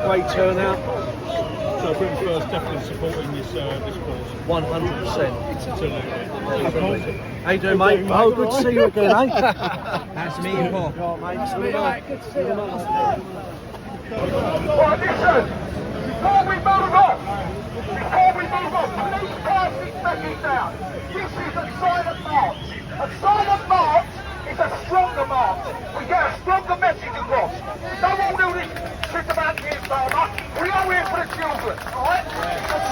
great turnout. So Britain First definitely supporting this cause. 100%. Absolutely. How you doing, mate? Oh, good to see you again, eh? Nice to meet you, Paul. Nice to meet you, mate. Good to see you. Right, listen, before we move on, please pass this message down. This is a silent march. A silent march is a stronger march. We get a stronger message across. Don't all do this shit about kids, Farmer. We are here for the children, alright? A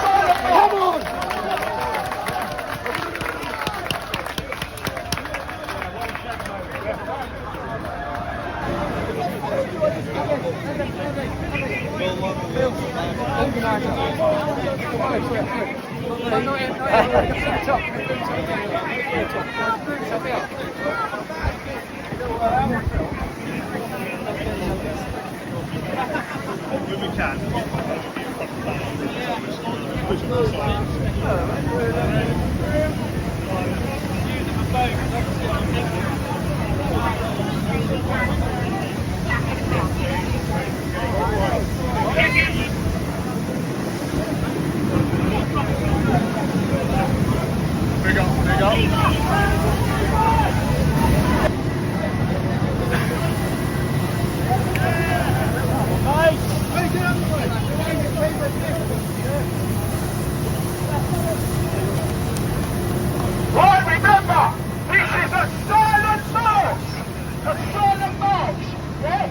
silent march. Come on! When we can. Big up, big up. Right, remember, this is a silent march! A silent march! Yeah?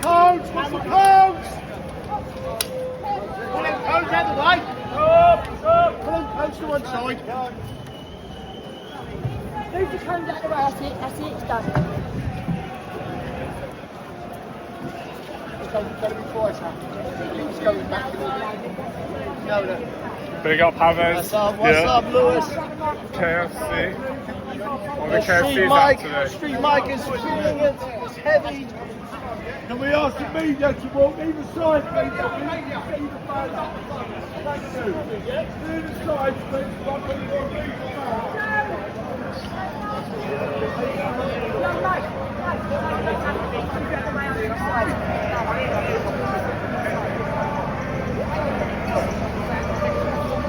Codes! What's the codes? Pull them codes out of the way. Pull them codes to one side. Move the cones out of the way, that's it, it's done. It's going to be quieter. It's going back. No, no. Big up, Havers. What's up, Lewis? KFC. All the Street KFC's out today. Street Mike is feeling it. It's heavy. Can we ask the media to walk either side, please? Thank you. Either side, please.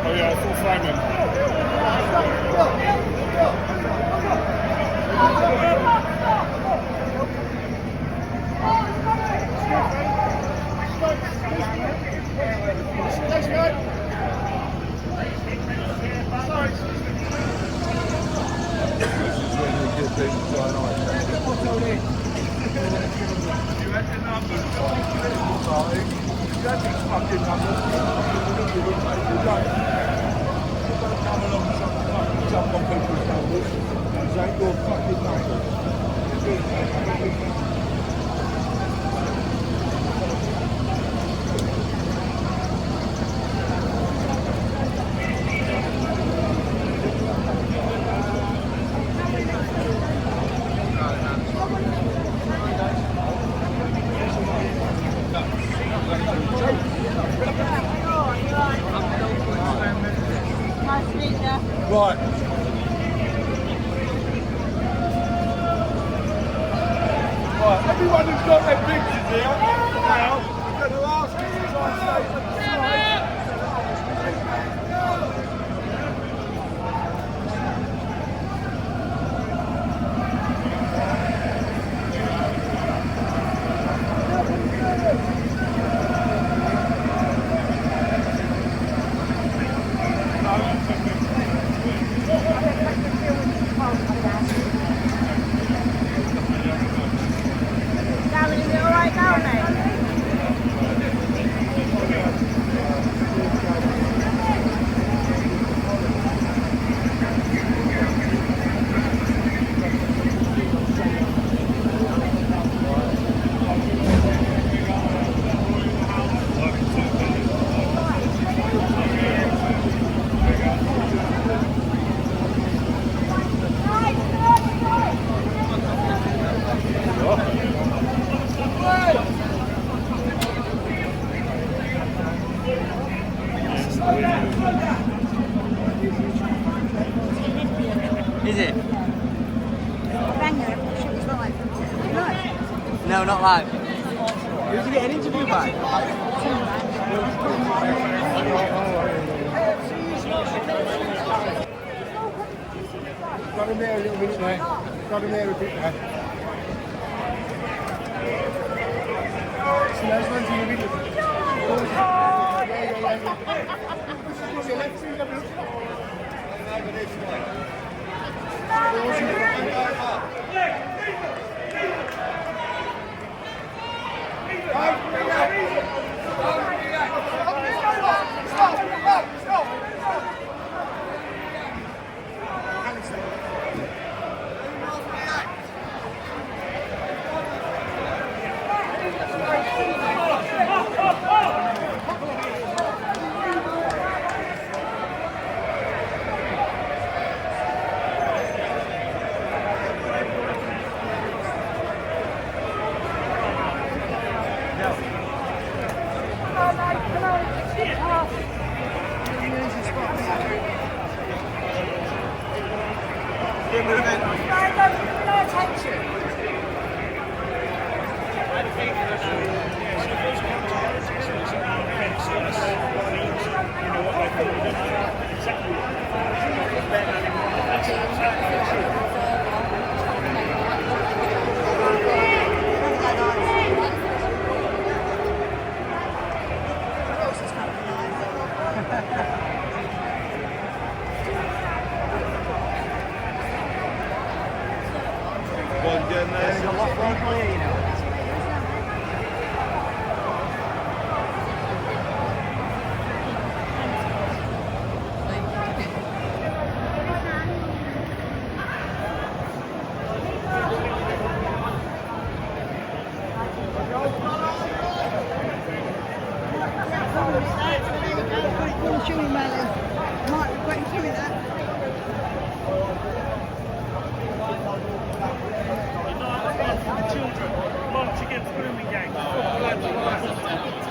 Oh yeah, it's all Simon. Jump on people's shoulders. Those ain't your fucking numbers. Nice to meet you. Right. Right, everyone who's got their pictures here, now, I'm going to ask you to try and stay to the side. Darren, is it alright down there? not live. Who's he getting interviewed by? Got him there a little bit there. Got him there a bit there. See, those ones in the middle. See, let's see them. There's a lot of people here, you know.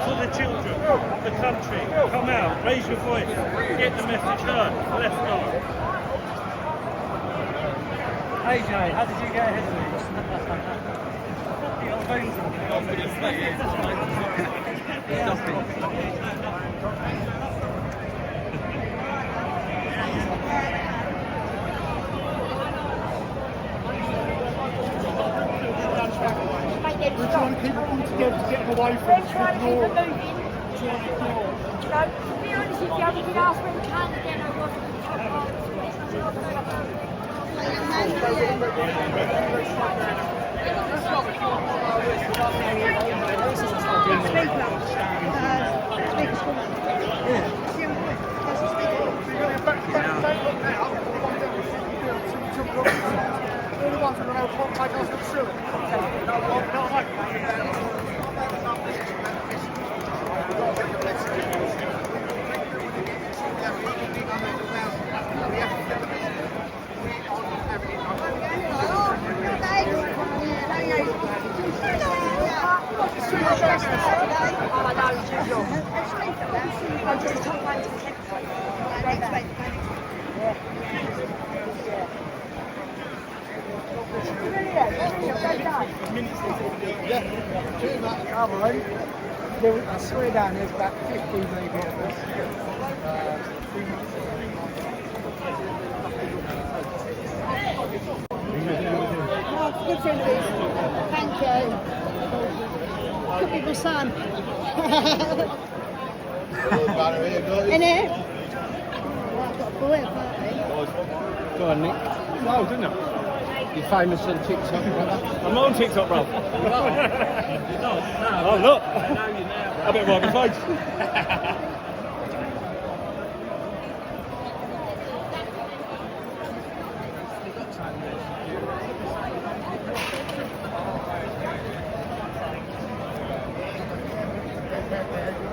For the children, the country, come out, raise your voice, get the message heard, let's go. Hey Jay, how did you get ahead of me? We're trying to keep it all together to get them away from us. Trying to keep it moving. To be honest with you, I've been asked when we can again, I wasn't I swear down there's about 50 maybe of us. good friend of his. Thank you. Could be my son. Innit? I've got a boy apparently. Go on, Nick. No, didn't you? You're famous on TikTok, brother. I'm not on TikTok, bro. I'm not. I better wipe my face.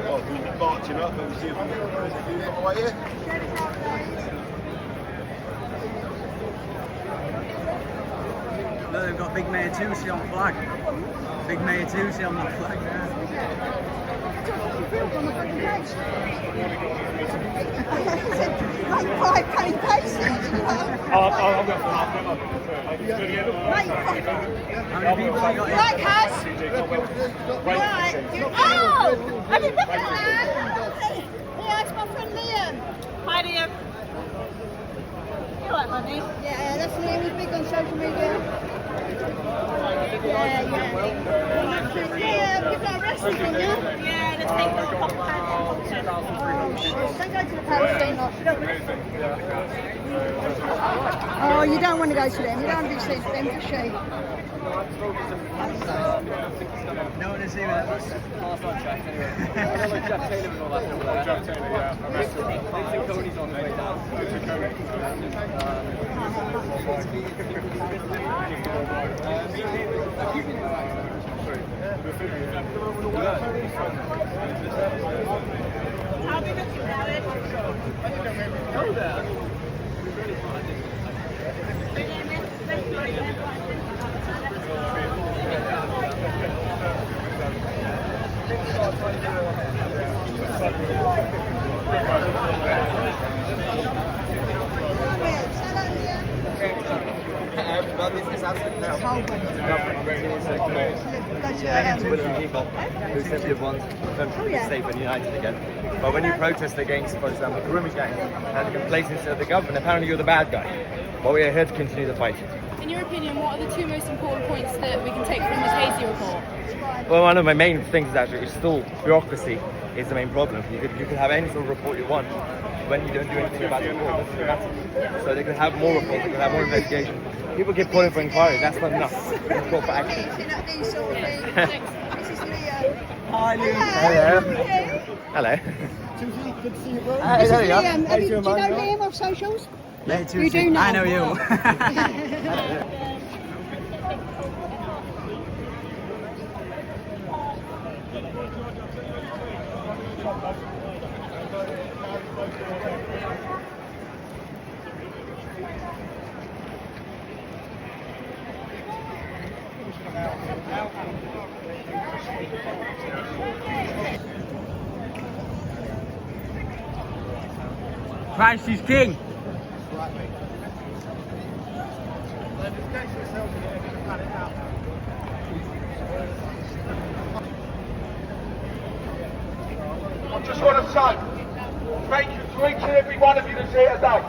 Oh, we'll be marching up and see if we can get them away here. Look, they've got Big Mayor Tusi on flag. Big Mayor Tusi on that flag there. Like like cutting paste, you know. I'll go for that. Right, How many people have you got in? right, Kaz. Right. Oh! I didn't look at that. Yeah, it's my friend Liam. Hi, Liam. You alright, honey? Yeah, that's Liam. He's big on social media. Yeah. Yeah, people are arrested, didn't you? Yeah, they're taking a couple of pounds. Oh, shit. Don't go to the Palestine lot. Oh, you don't want to go to them. You don't want to be seen at them, for shame. No one is here with us. Last night, Jack, anyway. I know like Jack Taylor and all that stuff there. Jack Taylor, yeah. Vincent Cody's on the way down. I'll be looking at it. Go there. Who simply want the country to be safe and united again. But when you protest against, for example, the Rumi gang and the complacency of the government, apparently you're the bad guy. But we are here to continue the fight. In your opinion, what are the two most important points that we can take from this Hasty report? Well, one of my main things is actually it's still bureaucracy is the main problem. You could have any sort of report you want. When you don't do anything about the report, it doesn't matter. So they could have more reports, they could have more investigation. People keep calling for inquiry, that's not enough. They call for action. This is Leo. Hi, Lou. Hello. Good to see you, bro. This is there you are. Liam. Do you know Liam off socials? Yeah, You do know. I know you. Christ is king. I just want to say thank you to each and every one of you that's here today.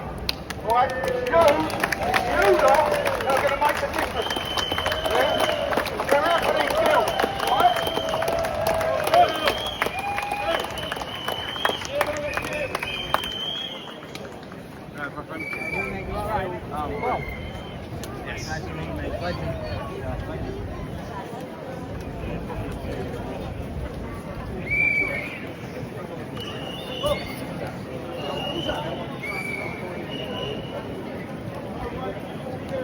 Right? You lot are going to make a difference. Yeah? You're here for these girls, right?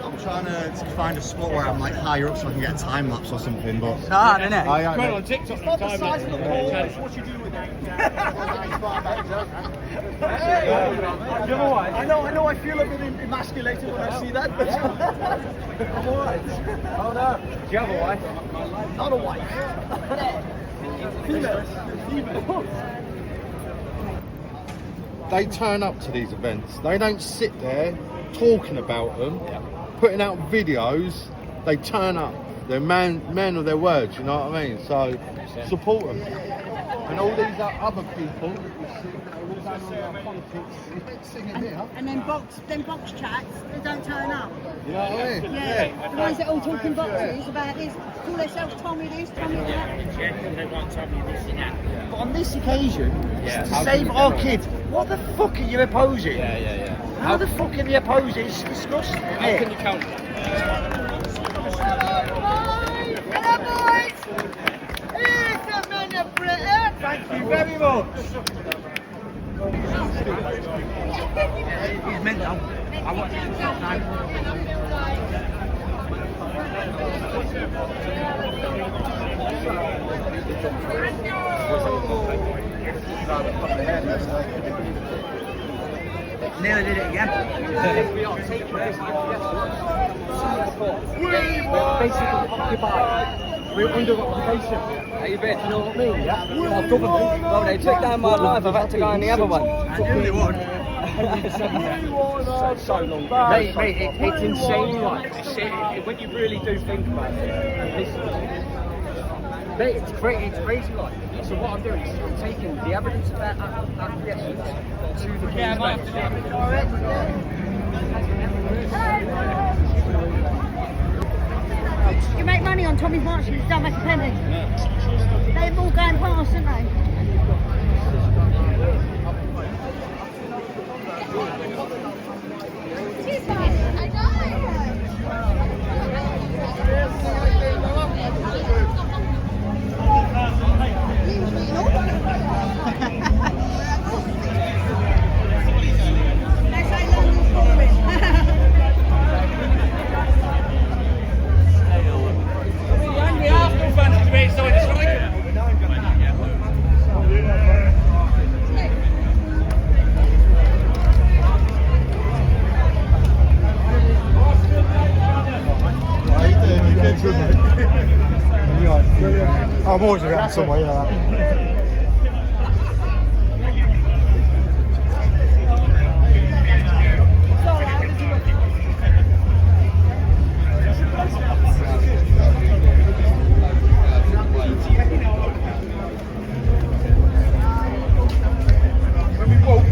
I'm trying to find a spot where I'm like higher up so I can get a time lapse or something, but It's hard, isn't it? I Go on TikTok. It's not the size of the ball, it's what you do with it. I know I feel a bit emasculated when I see that, but I'm alright. Oh no. Do you have a wife? Not a wife. Female. They turn up to these events. They don't sit there talking about them, putting out videos. They turn up. They're men of their words, you know what I mean? So support them. And all these other people that we see that are all going on about politics, singing here. And then box chats, they don't turn up. You know what I mean? Yeah. The ones that all talking boxes about this, call themselves Tommy this, Tommy that. But on this occasion, to save our kids, what the fuck are you opposing? How the fuck are you opposing? It's disgusting. How can you count? Hello boys! Here's the men of Britain! Thank you very much. He's mental. I watch it this time. Nearly did it again. Basically occupied. We're under occupation. How you been? You know what I mean? Yeah. Our government, well, they took down my life. I've had to go on the other one. I knew they would. So long. Mate, it's insane. Like, when you really do think about it and listen to it, mate, it's crazy. Like, so what I'm doing is I'm taking the evidence of their acquiescence to the King's bench. You make money on Tommy's marching, you don't make a penny. They're all going past, aren't they? She's fine. I know. I'm always around somewhere, you know that. When we walk,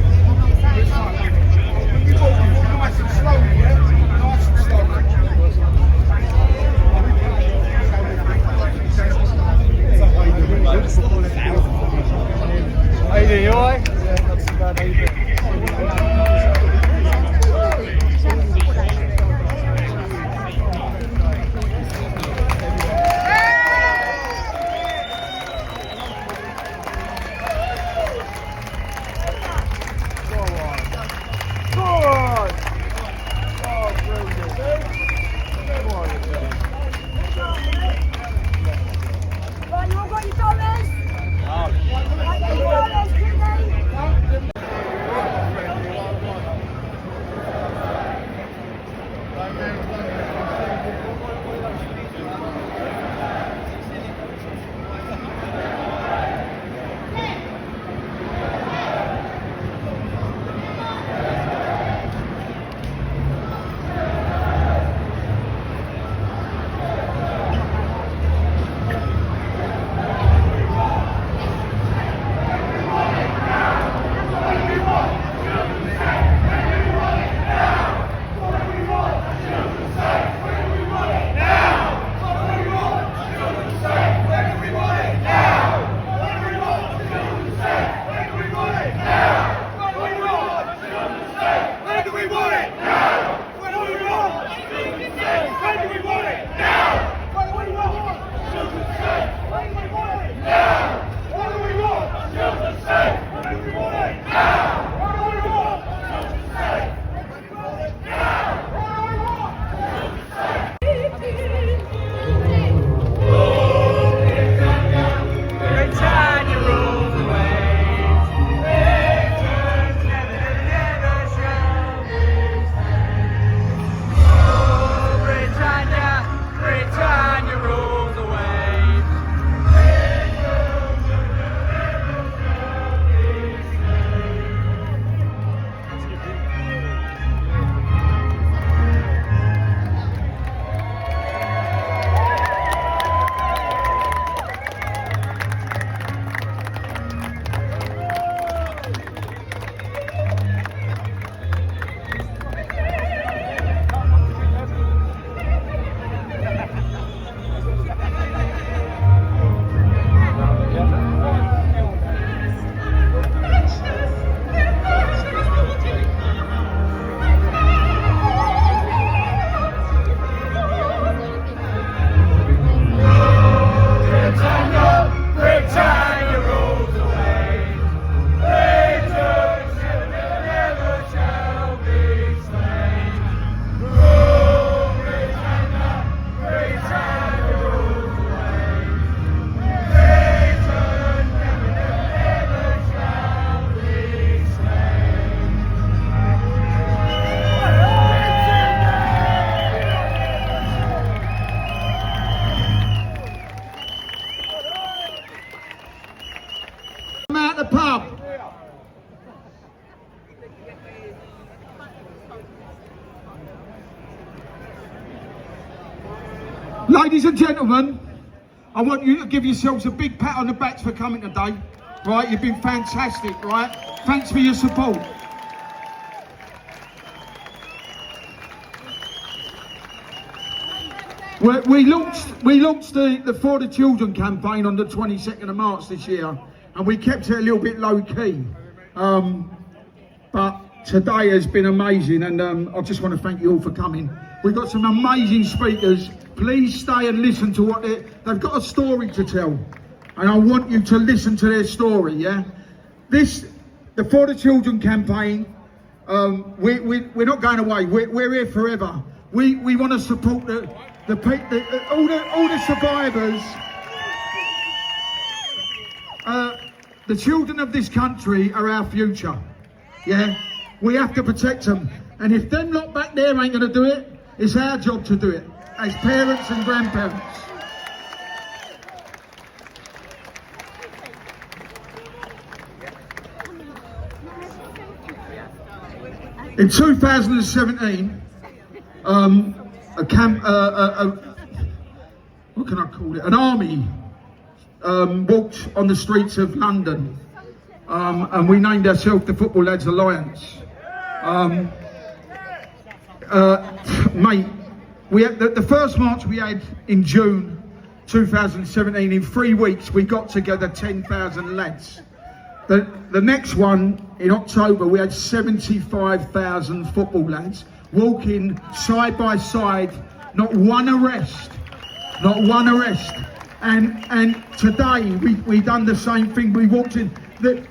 nice and slowly, yeah? Nice and slowly. That's Ladies and gentlemen, I want you to give yourselves a big pat on the backs for coming today. Right, you've been fantastic, right? Thanks for your support. We launched the For the Children campaign on the 22nd of March this year, and we kept it a little bit low key. But today has been amazing, and I just want to thank you all for coming. We've got some amazing speakers. Please stay and listen to what they've got a story to tell, and I want you to listen to their story. Yeah, the For the Children campaign. We're not going away. We're here forever. We want to support all the survivors. The children of this country are our future. Yeah, we have to protect them, and if them lot back there ain't going to do it, it's our job to do it as parents and grandparents. In 2017, what can I call it? An army walked on the streets of London, and we named ourselves the Football Lads Alliance. Mate, we had the first march we had in June 2017. In 3 weeks, we got together 10,000 lads. The next one in October, we had 75,000 football lads walking side by side, not one arrest. And today we done the same thing. We walked in.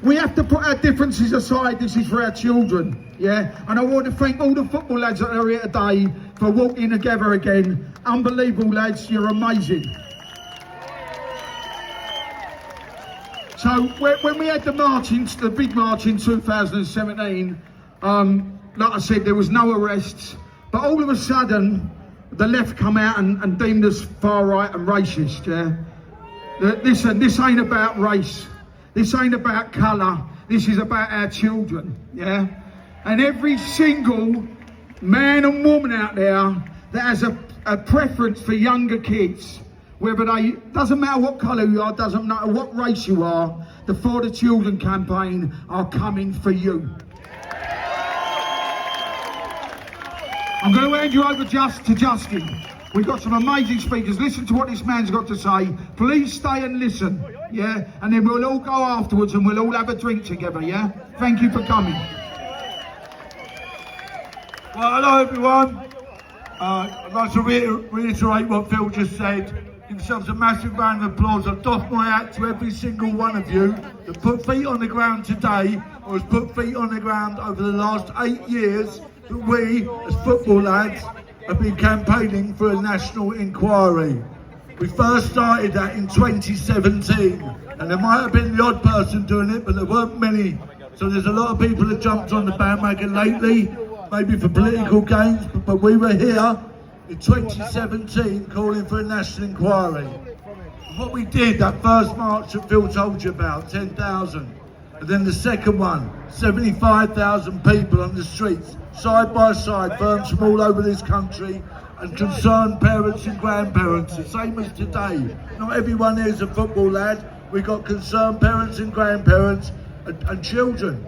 We have to put our differences aside. This is for our children, yeah. And I want to thank all the football lads that are here today for walking together again. Unbelievable, lads. You're amazing. So when we had the big march in 2017, like I said, there was no arrests, but all of a sudden, the left come out and deemed us far right and racist. Yeah, this ain't about race. This ain't about colour. This is about our children. Yeah, and every single man and woman out there that has a preference for younger kids, whether doesn't matter what colour you are, doesn't matter what race you are, the For the Children campaign are coming for you. I'm going to hand you over to Justin. We've got some amazing speakers. Listen to what this man's got to say. Please stay and listen, yeah? And then we'll all go afterwards and we'll all have a drink together, yeah? Thank you for coming. Well, hello everyone. I'd like to reiterate what Phil just said. Give yourselves a massive round of applause. I doff my hat to every single one of you that put feet on the ground today, or has put feet on the ground over the last 8 years, that we, as football lads, have been campaigning for a national inquiry. We first started that in 2017, and there might have been the odd person doing it, but there weren't many. So there's a lot of people that jumped on the bandwagon lately, maybe for political gains, but we were here in 2017 calling for a national inquiry. And what we did, that first march that Phil told you about, 10,000, and then the second one, 75,000 people on the streets, side by side, firms from all over this country, and concerned parents and grandparents, the same as today. Not everyone here is a football lad. We've got concerned parents and grandparents and children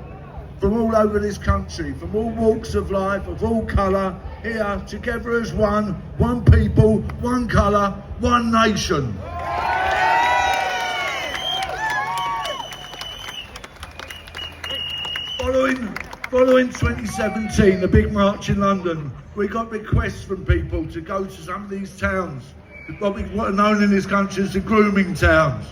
from all over this country, from all walks of life, of all colour, here together as one people, one colour, one nation. Following 2017, the big march in London, we got requests from people to go to some of these towns, what are known in this country as the grooming towns,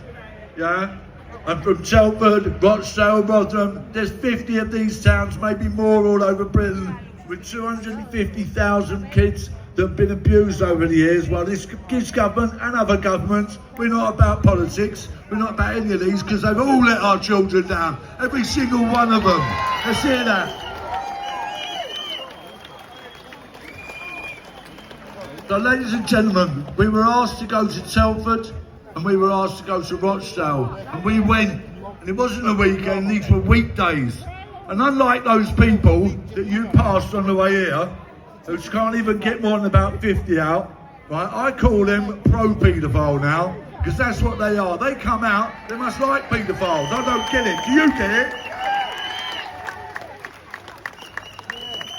yeah? And from Telford, Rochdale, Rotherham, there's 50 of these towns, maybe more all over Britain, with 250,000 kids that have been abused over the years. Well, this government and other governments, we're not about politics, we're not about any of these, because they've all let our children down, every single one of them. Let's hear that. So, ladies and gentlemen, we were asked to go to Telford, and we were asked to go to Rochdale, and we went, and it wasn't a weekend, these were weekdays. And unlike those people that you passed on the way here, who can't even get more than about 50 out, Right, I call them pro-paedophile now, because that's what they are. They come out, they must like paedophiles. I don't get it. Do you get it?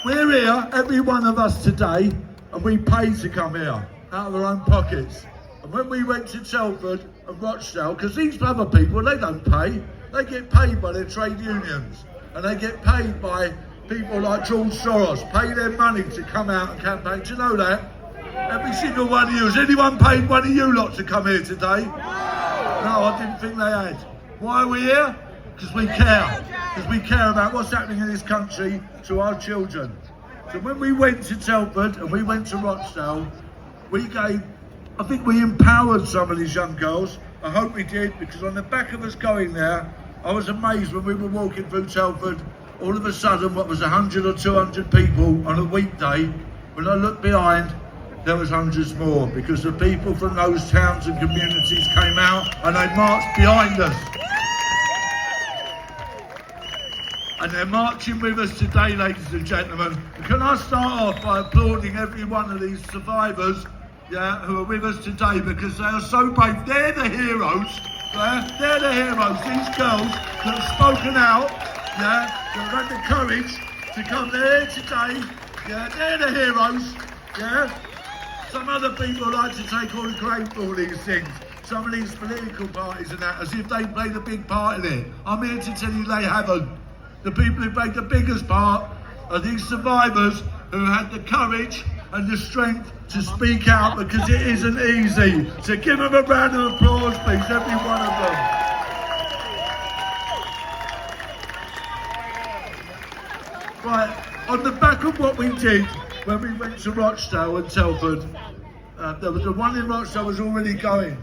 We're here, every one of us today, and we paid to come here, out of our own pockets. And when we went to Telford and Rochdale, because these other people, they don't pay. They get paid by their trade unions. And they get paid by people like George Soros, pay their money to come out and campaign. Do you know that? Every single one of you. Has anyone paid one of you lot to come here today? No, I didn't think they had. Why are we here? Because we care. Because we care about what's happening in this country to our children. So when we went to Telford and we went to Rochdale, I think we empowered some of these young girls. I hope we did, because on the back of us going there, I was amazed when we were walking through Telford, all of a sudden, what was 100 or 200 people on a weekday. When I looked behind, there was hundreds more, because the people from those towns and communities came out and they marched behind us. And they're marching with us today, ladies and gentlemen. And can I start off by applauding every one of these survivors, who are with us today, because they are so brave. They're the heroes. They're the heroes. These girls that have spoken out, that have had the courage to come there today. They're the heroes. Some other people like to take all the credit for all these things. Some of these political parties and that, as if they played a big part in it. I'm here to tell you they haven't. The people who played the biggest part are these survivors who had the courage and the strength to speak out, because it isn't easy. So give them a round of applause, please, every one of them. Right, on the back of what we did when we went to Rochdale and Telford, there was the one in Rochdale was already going,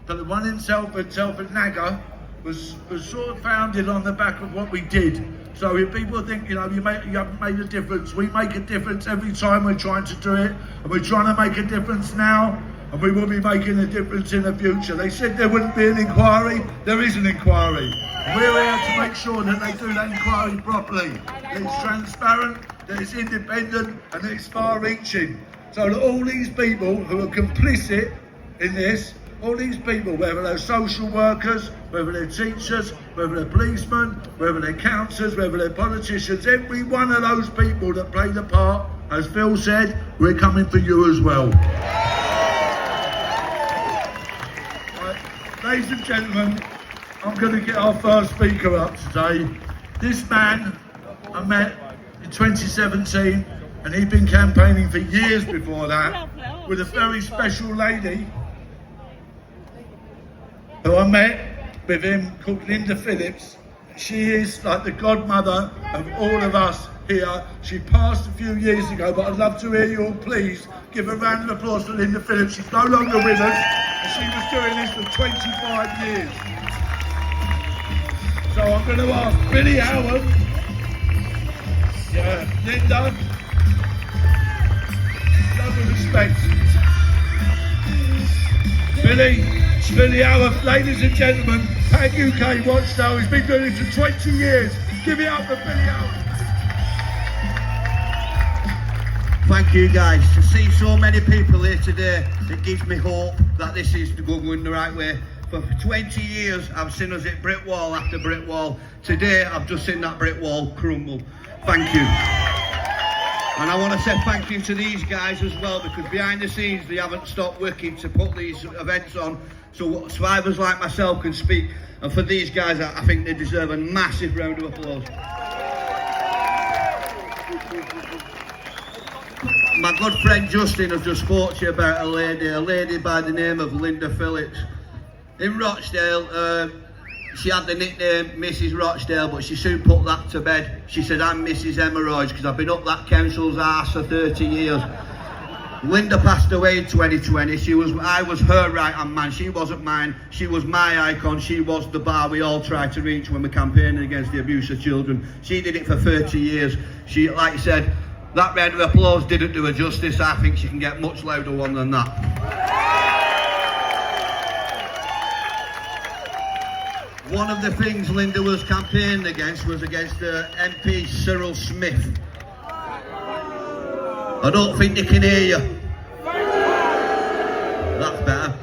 but the one in Telford Nagger, was sort of founded on the back of what we did. So if people think, you haven't made a difference, we make a difference every time we're trying to do it, and we're trying to make a difference now, and we will be making a difference in the future. They said there wouldn't be an inquiry. There is an inquiry. We're here to make sure that they do that inquiry properly, that it's transparent, that it's independent, and that it's far-reaching. So that all these people who are complicit in this, all these people, whether they're social workers, whether they're teachers, whether they're policemen, whether they're councillors, whether they're politicians, every one of those people that played a part, as Phil said, we're coming for you as well. Right, ladies and gentlemen, I'm going to get our first speaker up today. This man I met in 2017, and he'd been campaigning for years before that, with a very special lady who I met with him, called Linda Phillips. She is like the godmother of all of us here. She passed a few years ago, but I'd love to hear you all please give a round of applause for Linda Phillips. She's no longer with us, and she was doing this for 25 years. So I'm going to ask Billy Howard, Linda, love and respect. Billy Howard, ladies and gentlemen, Pan UK Rochdale. He's been doing this for 20 years. Give it up for Billy Howard. Thank you guys. To see so many people here today, it gives me hope that this is going the right way. For 20 years, I've seen us hit brick wall after brick wall. Today, I've just seen that brick wall crumble. Thank you. And I want to say thank you to these guys as well, because behind the scenes they haven't stopped working to put these events on so survivors like myself can speak. And for these guys, I think they deserve a massive round of applause. My good friend Justin has just spoke to you about a lady by the name of Linda Phillips. In Rochdale, she had the nickname Mrs. Rochdale, but she soon put that to bed. She said, I'm Mrs. Hemorrhoids, because I've been up that council's arse for 30 years. Linda passed away in 2020. I was her right-hand man. She wasn't mine. She was my icon. She was the bar we all tried to reach when we're campaigning against the abuse of children. She did it for 30 years. She, like you said, that round of applause didn't do her justice. I think she can get much louder one than that. One of the things Linda was campaigning against was against MP Cyril Smith. I don't think they can hear you. That's better.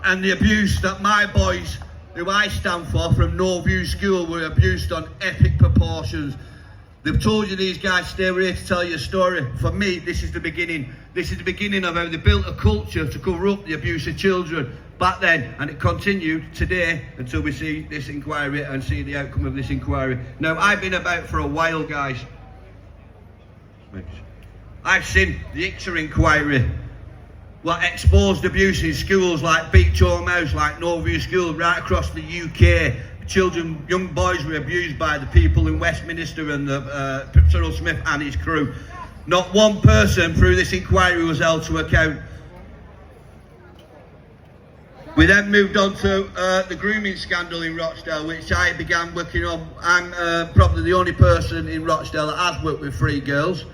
And the abuse that my boys, who I stand for, from Norview School, were abused on epic proportions. They've told you these guys stay here to tell you a story. For me, this is the beginning. This is the beginning of how they built a culture to cover up the abuse of children back then, and it continued today until we see this inquiry and see the outcome of this inquiry. Now, I've been about for a while, guys. I've seen the Ixer inquiry, what exposed abuse in schools like Beach Home House, like Norview School, right across the UK. Children, young boys were abused by the people in Westminster and Cyril Smith and his crew. Not one person through this inquiry was held to account. We then moved on to the grooming scandal in Rochdale, which I began working on. I'm probably the only person in Rochdale that has worked with 3 girls.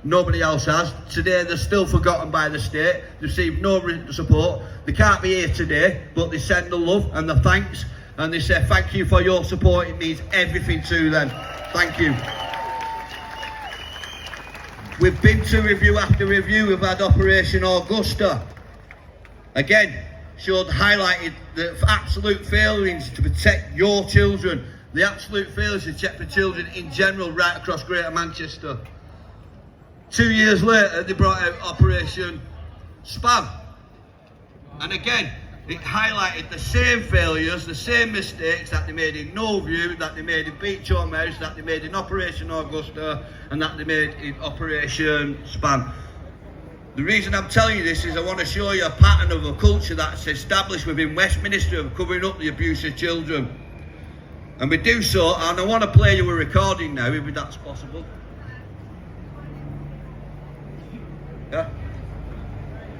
Nobody else has. Today they're still forgotten by the state. They received no support. They can't be here today, but they send the love and the thanks. And they say, thank you for your support, it means everything to them. Thank you. We've been to review after review. We've had Operation Augusta. Again, highlighted the absolute failings to protect your children. The absolute failures to protect the children in general right across Greater Manchester. 2 years later, they brought out Operation Spam. And again, it highlighted the same failures, the same mistakes that they made in Norview, that they made in Beach Home House, that they made in Operation Augusta, and that they made in Operation Spam. The reason I'm telling you this is I want to show you a pattern of a culture that's established within Westminster of covering up the abuse of children. And we do so, and I want to play you a recording now, if that's possible. Yeah?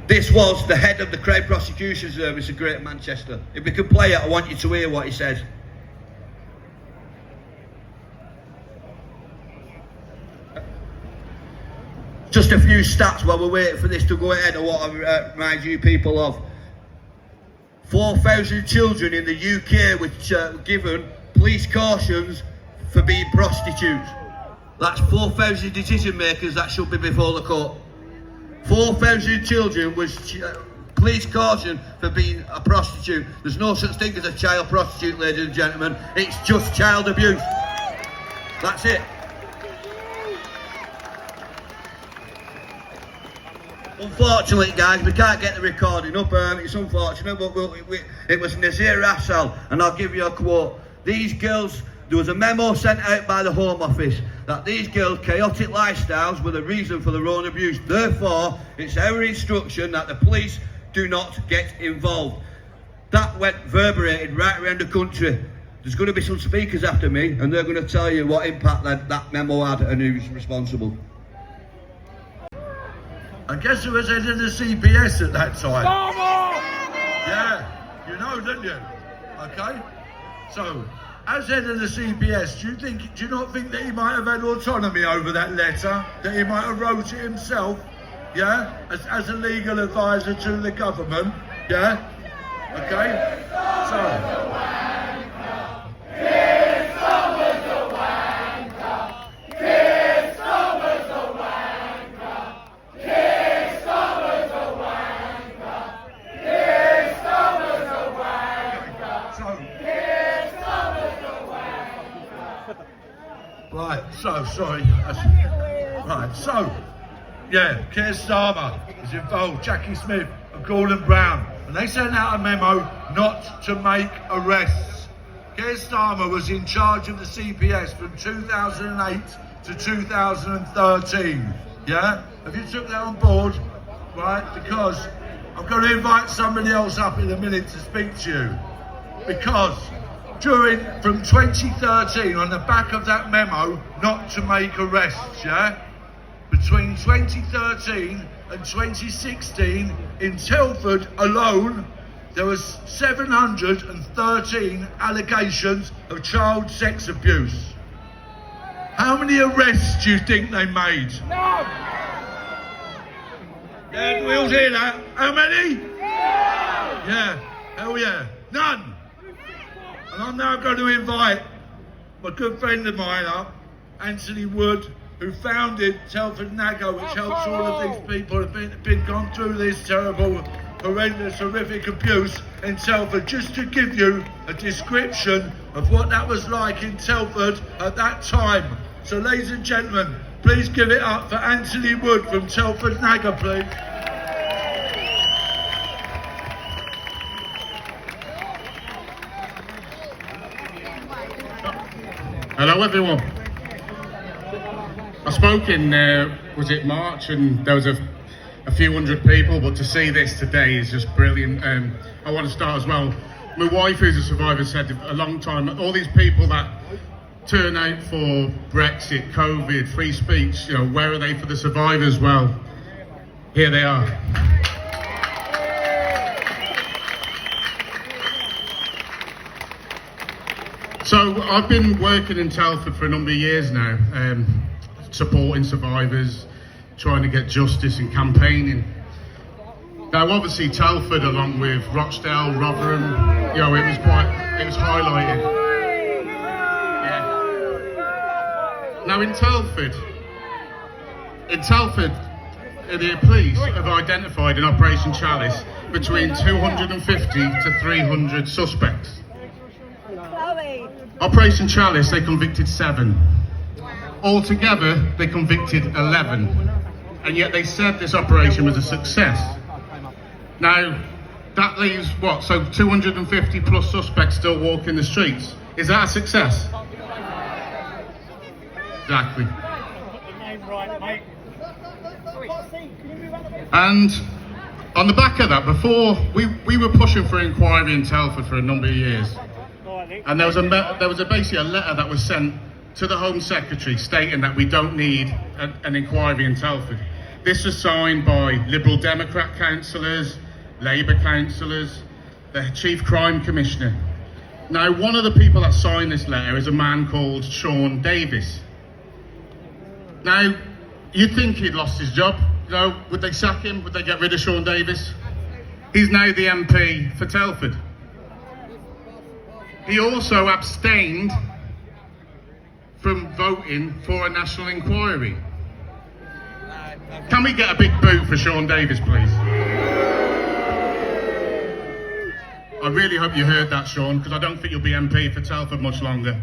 This was the head of the Crown Prosecution Service of Greater Manchester. If we could play it, I want you to hear what he said. Just a few stats while we're waiting for this to go ahead of what I remind you people of. 4,000 children in the UK were given police cautions for being prostitutes. That's 4,000 decision makers that should be before the court. 4,000 children was police caution for being a prostitute. There's no such thing as a child prostitute, ladies and gentlemen. It's just child abuse. That's it. Unfortunately, guys, we can't get the recording up. It's unfortunate, but it was Nazir Assal, and I'll give you a quote. These girls, there was a memo sent out by the Home Office that these girls' chaotic lifestyles were the reason for their own abuse. Therefore, it's our instruction that the police do not get involved. That went reverberated right around the country. There's going to be some speakers after me, and they're going to tell you what impact that memo had and who's responsible. I guess who was head of the CPS at that time? Yeah, you know, didn't you? Okay, so as head of the CPS, do you not think that he might have had autonomy over that letter? That he might have wrote it himself? Yeah, as a legal advisor to the government? Yeah, okay. So. Right, so, sorry. Right, so, yeah, Keir Starmer is involved, Jackie Smith and Gordon Brown, and they sent out a memo not to make arrests. Keir Starmer was in charge of the CPS from 2008 to 2013, yeah? Have you took that on board? Right, because I'm going to invite somebody else up in a minute to speak to you, because from 2013, on the back of that memo, not to make arrests, yeah? Between 2013 and 2016, in Telford alone, there was 713 allegations of child sex abuse. How many arrests do you think they made? No! Yeah, we all hear that. How many? Yeah, hell yeah. None! And I'm now going to invite my good friend of mine up, Anthony Wood, who founded Telford Nago, which helps all of these people who've been gone through this terrible horrendous, horrific abuse in Telford, just to give you a description of what that was like in Telford at that time. So ladies and gentlemen, please give it up for Anthony Wood from Telford Nagger, please. Hello everyone. I spoke in, was it March, and there was a few hundred people, but to see this today is just brilliant. I want to start as well. My wife, who's a survivor, said a long time, all these people that turn out for Brexit, COVID, free speech, you know, where are they for the survivors? Well, here they are. So I've been working in Telford for a number of years now, supporting survivors, trying to get justice and campaigning. Now obviously Telford, along with Rochdale, Rotherham, you know, it was highlighted. Yeah. Now in Telford, the police have identified in Operation Chalice between 250 to 300 suspects. Operation Chalice, they convicted 7. Altogether, they convicted 11. And yet they said this operation was a success. Now, that leaves what? So 250 plus suspects still walking the streets. Is that a success? Exactly. And on the back of that, before we were pushing for inquiry in Telford for a number of years. And there was basically a letter that was sent to the Home Secretary stating that we don't need an inquiry in Telford. This was signed by Liberal Democrat councillors, Labour councillors, the Chief Crime Commissioner. Now, one of the people that signed this letter is a man called Sean Davis. Now, you'd think he'd lost his job. You know, would they sack him? Would they get rid of Sean Davis? He's now the MP for Telford. He also abstained from voting for a national inquiry. Can we get a big boo for Sean Davis, please? I really hope you heard that, Sean, because I don't think you'll be MP for Telford much longer.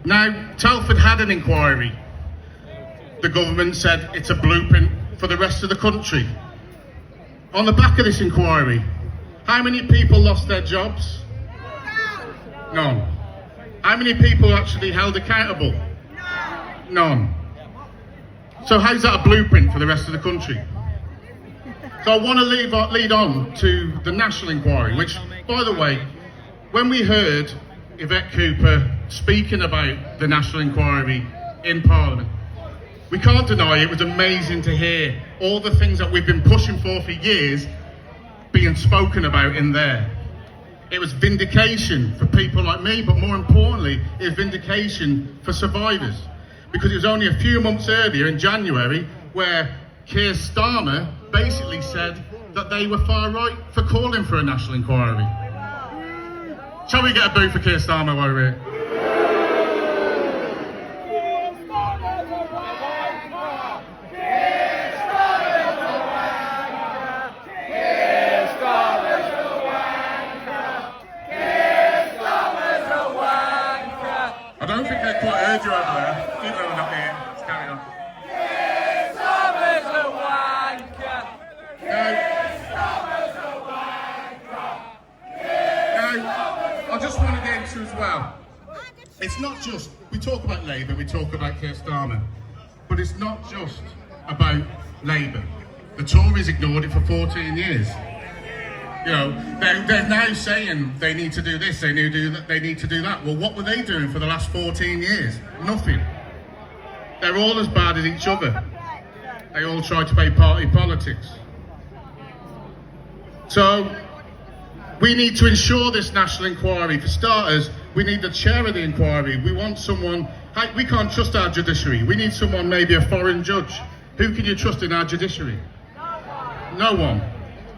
Now, Telford had an inquiry. The government said it's a blueprint for the rest of the country. On the back of this inquiry, how many people lost their jobs? None. How many people actually held accountable? None. So how's that a blueprint for the rest of the country? So I want to lead on to the national inquiry, which, by the way, when we heard Yvette Cooper speaking about the national inquiry in Parliament, we can't deny it was amazing to hear all the things that we've been pushing for years being spoken about in there. It was vindication for people like me, but more importantly, it was vindication for survivors. Because it was only a few months earlier in January where Keir Starmer basically said that they were far right for calling for a national inquiry. Shall we get a boo for Keir Starmer while we're here? I don't think they quite heard you over there, even though we're not here. Let's carry on. Now, I just want to get into as well. It's not just, we talk about Labour, we talk about Keir Starmer, but it's not just about Labour. The Tories ignored it for 14 years. You know, they're now saying they need to do this, they need to do that. Well, what were they doing for the last 14 years? Nothing. They're all as bad as each other. They all try to play party politics. So, we need to ensure this national inquiry. For starters, we need the chair of the inquiry. We want someone, we can't trust our judiciary. We need someone, maybe a foreign judge. Who can you trust in our judiciary? No one.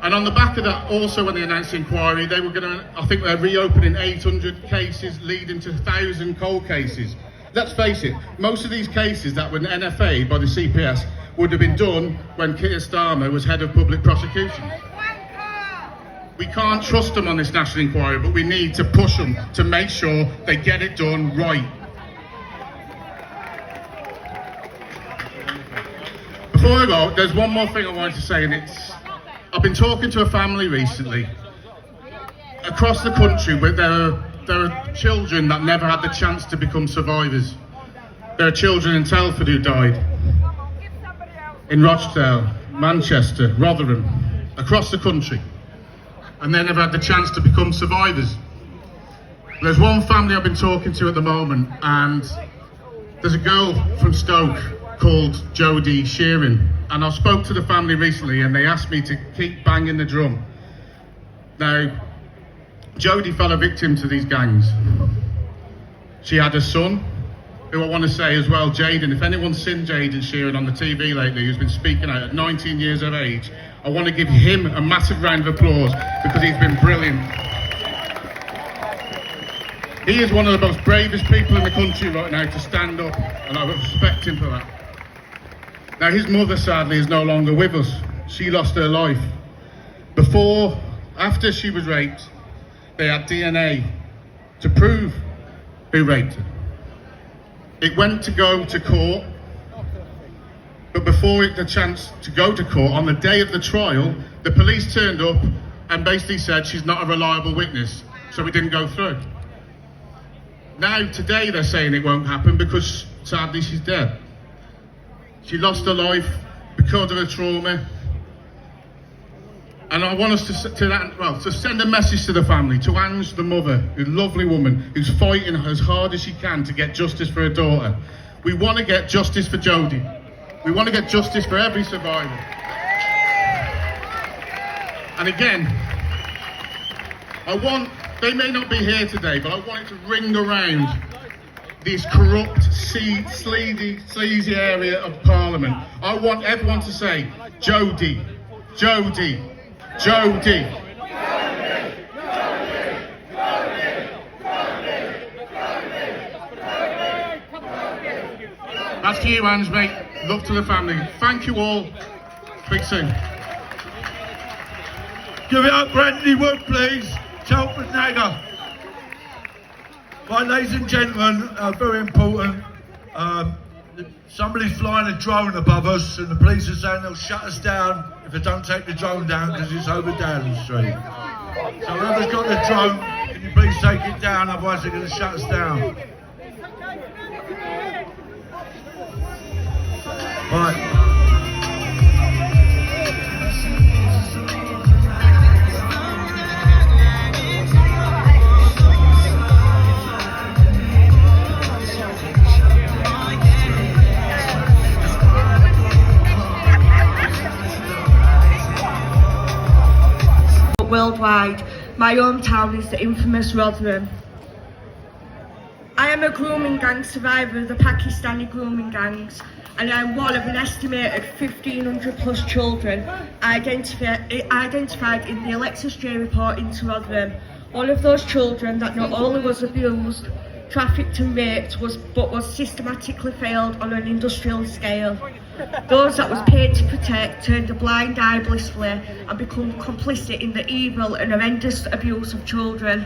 And on the back of that, also when they announced the inquiry, they were going to, I think they're reopening 800 cases leading to 1,000 cold cases. Let's face it, most of these cases that were NFA'd by the CPS would have been done when Keir Starmer was head of public prosecutions. We can't trust them on this national inquiry, but we need to push them to make sure they get it done right. Before I go, there's one more thing I wanted to say, and I've been talking to a family recently across the country where there are children that never had the chance to become survivors. There are children in Telford who died, in Rochdale, Manchester, Rotherham, across the country, and they never had the chance to become survivors. There's one family I've been talking to at the moment, and there's a girl from Stoke called Jodie Shearing, and I spoke to the family recently and they asked me to keep banging the drum. Now, Jodie fell a victim to these gangs. She had a son, who I want to say as well, Jaden. If anyone's seen Jaden Shearing on the TV lately, who's been speaking out at 19 years of age, I want to give him a massive round of applause because he's been brilliant. He is one of the most bravest people in the country right now to stand up, and I respect him for that. Now, his mother sadly is no longer with us. She lost her life. After she was raped, they had DNA to prove who raped her. It went to go to court, but before it had a chance to go to court, on the day of the trial, the police turned up and basically said she's not a reliable witness, so it didn't go through. Now, today they're saying it won't happen because sadly she's dead. She lost her life because of her trauma. And I want us to send a message to the family, to Ange, the mother, a lovely woman who's fighting as hard as she can to get justice for her daughter. We want to get justice for Jodie. We want to get justice for every survivor. And again, they may not be here today, but I want it to ring around this corrupt, sleazy area of Parliament. I want everyone to say, Jodie, Jodie, Jodie. That's to you, Ange, mate. Love to the family. Thank you all. Speak soon. Give it up, Brandy Wood, please. Telford Nagger. Right, ladies and gentlemen, very important. Somebody's flying a drone above us, and the police are saying they'll shut us down if they don't take the drone down because it's over Dowling Street. So whoever's got the drone, can you please take it down, otherwise they're going to shut us down. Right. Worldwide, my hometown is the infamous Rotherham. I am a grooming gang survivor of the Pakistani grooming gangs, and I am one of an estimated 1,500 plus children identified in the Alexis J report into Rotherham. One of those children that not only was abused, trafficked and raped, but was systematically failed on an industrial scale. Those that was paid to protect turned a blind eye blissfully and become complicit in the evil and horrendous abuse of children.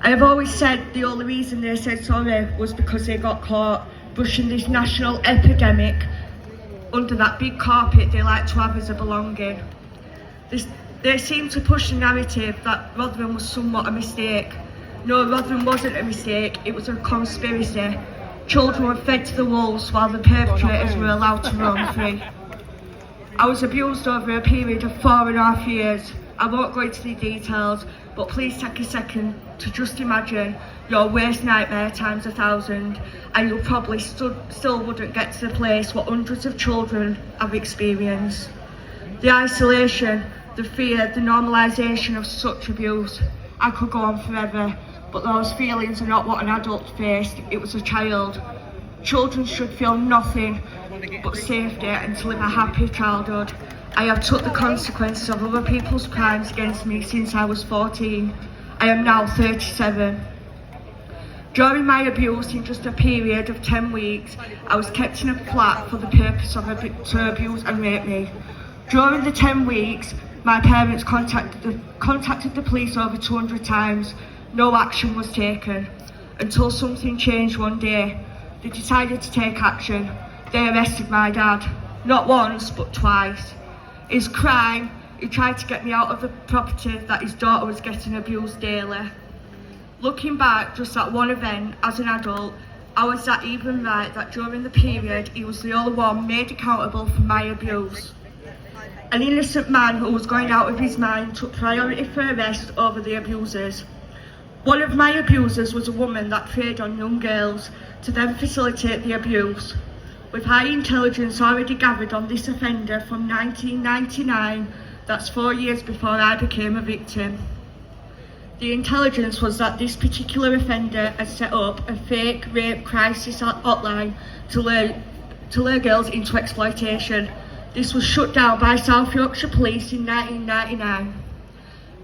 I have always said the only reason they said sorry was because they got caught brushing this national epidemic under that big carpet they like to have as a belonging. They seem to push the narrative that Rotherham was somewhat a mistake. No, Rotherham wasn't a mistake, it was a conspiracy. Children were fed to the wolves while the perpetrators were allowed to roam free. I was abused over a period of 4.5 years. I won't go into the details, but please take a second to just imagine your worst nightmare times 1,000, and you probably still wouldn't get to the place what hundreds of children have experienced. The isolation, the fear, the normalisation of such abuse. I could go on forever. But those feelings are not what an adult faced, it was a child. Children should feel nothing but safety and to live a happy childhood. I have took the consequences of other people's crimes against me since I was 14. I am now 37. During my abuse, in just a period of 10 weeks, I was kept in a flat for the purpose of to abuse and rape me. During the 10 weeks, my parents contacted the police over 200 times. No action was taken. Until something changed one day. They decided to take action. They arrested my dad. Not once, but twice. His crime, he tried to get me out of the property that his daughter was getting abused daily. Looking back, just at one event, as an adult, I was that even right that during the period he was the only one made accountable for my abuse. An innocent man who was going out of his mind took priority for arrest over the abusers. One of my abusers was a woman that preyed on young girls to then facilitate the abuse. With high intelligence already gathered on this offender from 1999, that's 4 years before I became a victim. The intelligence was that this particular offender had set up a fake rape crisis hotline to lure girls into exploitation. This was shut down by South Yorkshire Police in 1999.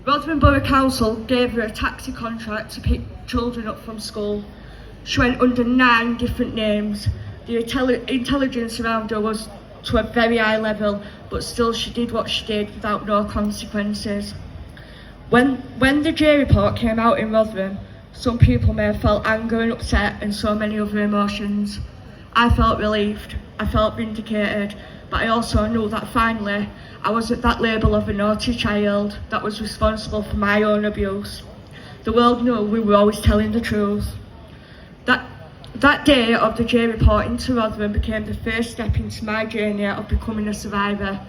Rotherham Borough Council gave her a taxi contract to pick children up from school. She went under 9 different names. The intelligence around her was to a very high level, but still she did what she did without no consequences. When the J report came out in Rotherham, some people may have felt anger and upset and so many other emotions. I felt relieved, I felt vindicated, but I also knew that finally I wasn't that label of a naughty child that was responsible for my own abuse. The world knew we were always telling the truth. That day of the J report into Rotherham became the first step into my journey of becoming a survivor.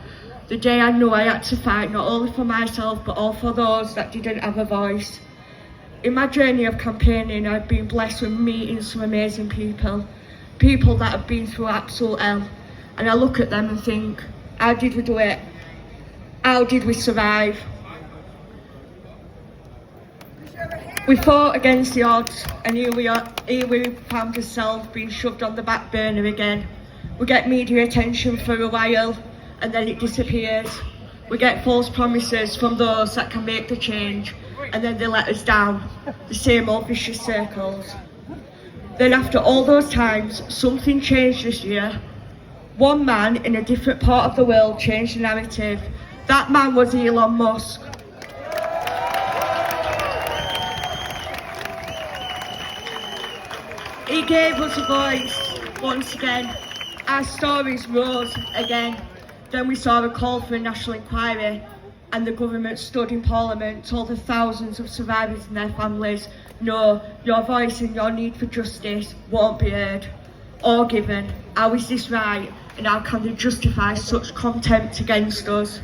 The day I knew I had to fight not only for myself but all for those that didn't have a voice. In my journey of campaigning, I've been blessed with meeting some amazing people that have been through absolute hell, and I look at them and think, how did we do it? How did we survive? We fought against the odds, and here we found ourselves being shoved on the back burner again. We get media attention for a while, and then it disappears. We get false promises from those that can make the change, and then they let us down. The same old vicious circles. Then after all those times, something changed this year. One man in a different part of the world changed the narrative. That man was Elon Musk. He gave us a voice once again. Our stories rose again. Then we saw a call for a national inquiry, and the government stood in Parliament, told the thousands of survivors and their families, no, your voice and your need for justice won't be heard or given. How is this right? And how can they justify such contempt against us?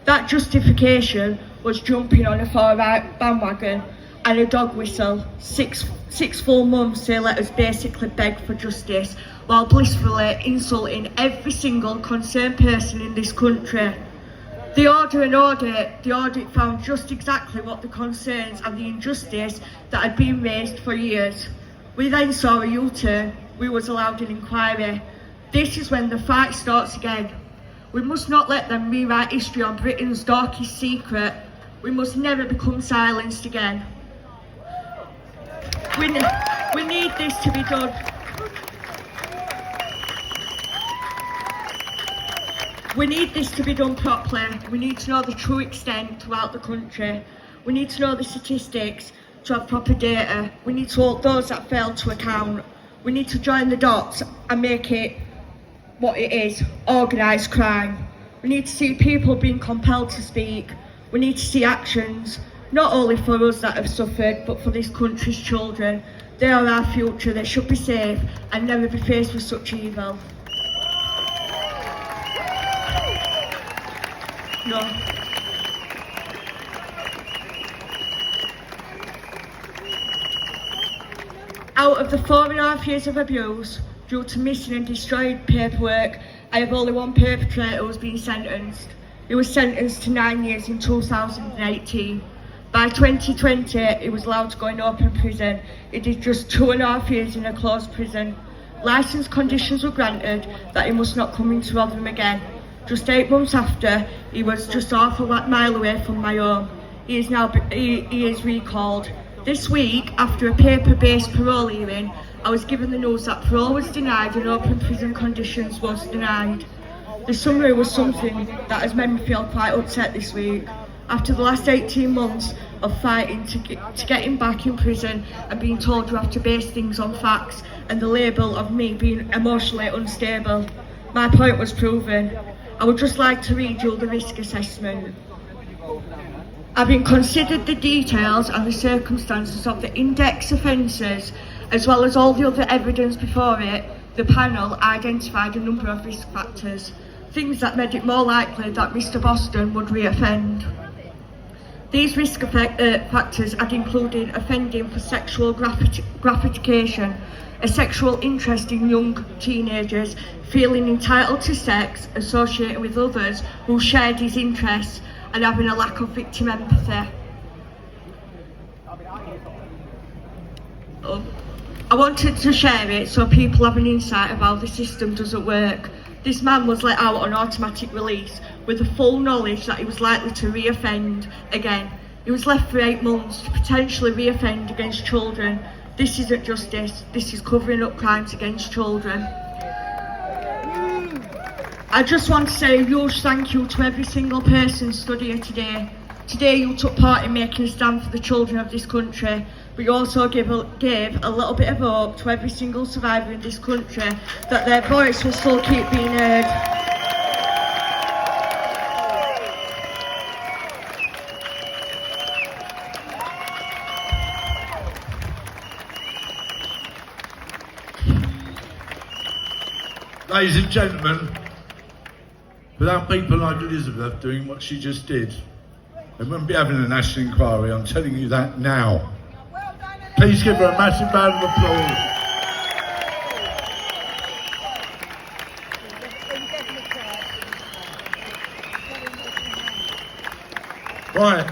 That justification was jumping on a far-right bandwagon and a dog whistle. Six full months they let us basically beg for justice, while blissfully insulting every single concerned person in this country. The audit found just exactly what the concerns and the injustice that had been raised for years. We then saw a U-turn. We was allowed an inquiry. This is when the fight starts again. We must not let them rewrite history on Britain's darkest secret. We must never become silenced again. We need this to be done. We need this to be done properly. We need to know the true extent throughout the country. We need to know the statistics to have proper data. We need to hold those that fail to account. We need to join the dots and make it what it is, organised crime. We need to see people being compelled to speak. We need to see actions, not only for us that have suffered, but for this country's children. They are our future. They should be safe and never be faced with such evil. No. Out of the 4.5 years of abuse, due to missing and destroyed paperwork, I have only one perpetrator who has been sentenced. He was sentenced to 9 years in 2018. By 2020, he was allowed to go in open prison. He did just 2.5 years in a closed prison. Licence conditions were granted that he must not come into Rotherham again. Just 8 months after, he was just half a mile away from my home. He is recalled. This week, after a paper-based parole hearing, I was given the news that parole was denied and open prison conditions was denied. The summary was something that has made me feel quite upset this week. After the last 18 months of fighting to get him back in prison and being told you have to base things on facts and the label of me being emotionally unstable, my point was proven. I would just like to read you the risk assessment. Having considered the details and the circumstances of the index offences, as well as all the other evidence before it, the panel identified a number of risk factors, things that made it more likely that Mr Boston would reoffend. These risk factors had included offending for sexual gratification, a sexual interest in young teenagers, feeling entitled to sex, associated with others who shared his interests, and having a lack of victim empathy. I wanted to share it so people have an insight of how the system doesn't work. This man was let out on automatic release with the full knowledge that he was likely to reoffend again. He was left for 8 months to potentially reoffend against children. This isn't justice, this is covering up crimes against children. I just want to say a huge thank you to every single person stood here today. Today you took part in making a stand for the children of this country, but you also gave a little bit of hope to every single survivor in this country that their voice will still keep being heard. Ladies and gentlemen, without people like Elizabeth doing what she just did, we wouldn't be having a national inquiry, I'm telling you that now. Please give her a massive round of applause. Right,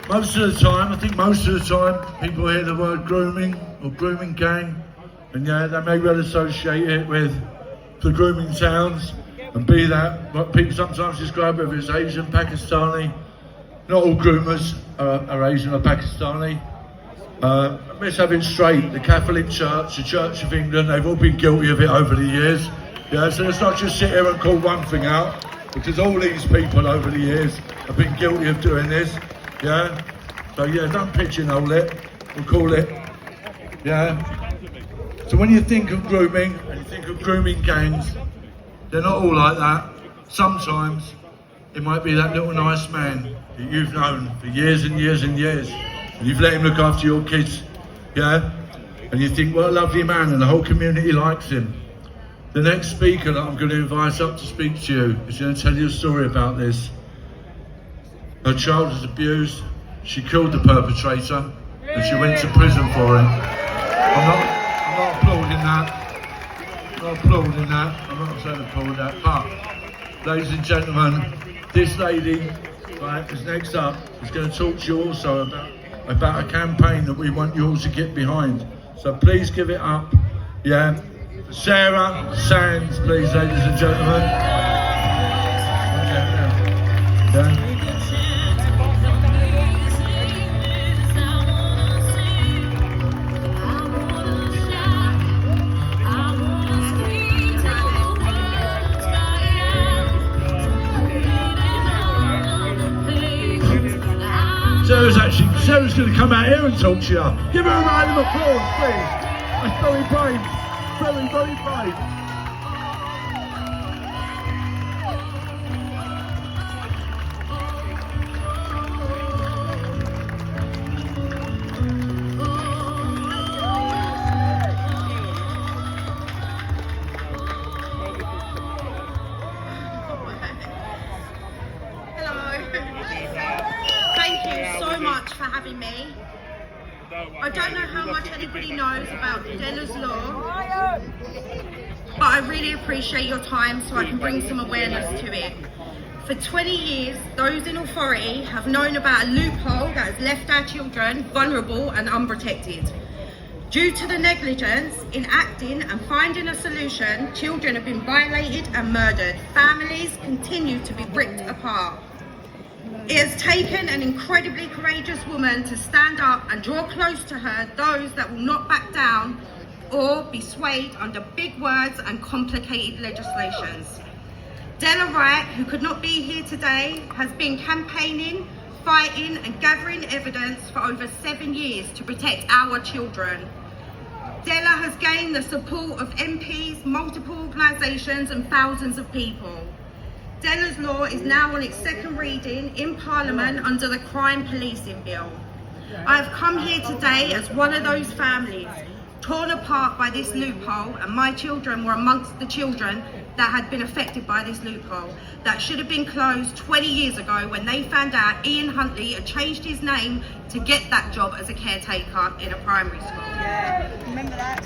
most of the time, people hear the word grooming or grooming gang, and yeah, they may well associate it with the grooming towns, and be that what people sometimes describe whether it's Asian, Pakistani. Not all groomers are Asian or Pakistani. Let's have it straight, the Catholic Church, the Church of England, they've all been guilty of it over the years. Yeah, so let's not just sit here and call one thing out, because all these people over the years have been guilty of doing this. Yeah, so yeah, don't pigeonhole it, we'll call it. Yeah. So when you think of grooming, and you think of grooming gangs, they're not all like that. Sometimes it might be that little nice man that you've known for years and years and years, and you've let him look after your kids, yeah? And you think, what a lovely man, and the whole community likes him. The next speaker that I'm going to invite up to speak to you is going to tell you a story about this. Her child was abused, she killed the perpetrator, and she went to prison for it. I'm not applauding that. I'm not applauding that. I'm not saying applaud that. But, ladies and gentlemen, this lady, right, is next up, is going to talk to you also about a campaign that we want you all to get behind. So please give it up, yeah. Sarah Sands, please, ladies and gentlemen. Okay. Sarah's going to come out here and talk to you. Give her a round of applause, please. That's very brave. Very, very brave. For having me. I don't know how much anybody knows about Della's Law, but I really appreciate your time so I can bring some awareness to it. For 20 years, those in authority have known about a loophole that has left our children vulnerable and unprotected. Due to the negligence in acting and finding a solution, children have been violated and murdered. Families continue to be ripped apart. It has taken an incredibly courageous woman to stand up and draw close to her those that will not back down or be swayed under big words and complicated legislations. Della Wright, who could not be here today, has been campaigning, fighting and gathering evidence for over 7 years to protect our children. Della has gained the support of MPs, multiple organisations and thousands of people. Della's law is now on its second reading in Parliament under the Crime Policing Bill. I have come here today as one of those families torn apart by this loophole, and my children were amongst the children that had been affected by this loophole that should have been closed 20 years ago when they found out Ian Huntley had changed his name to get that job as a caretaker in a primary school. Yeah, remember that?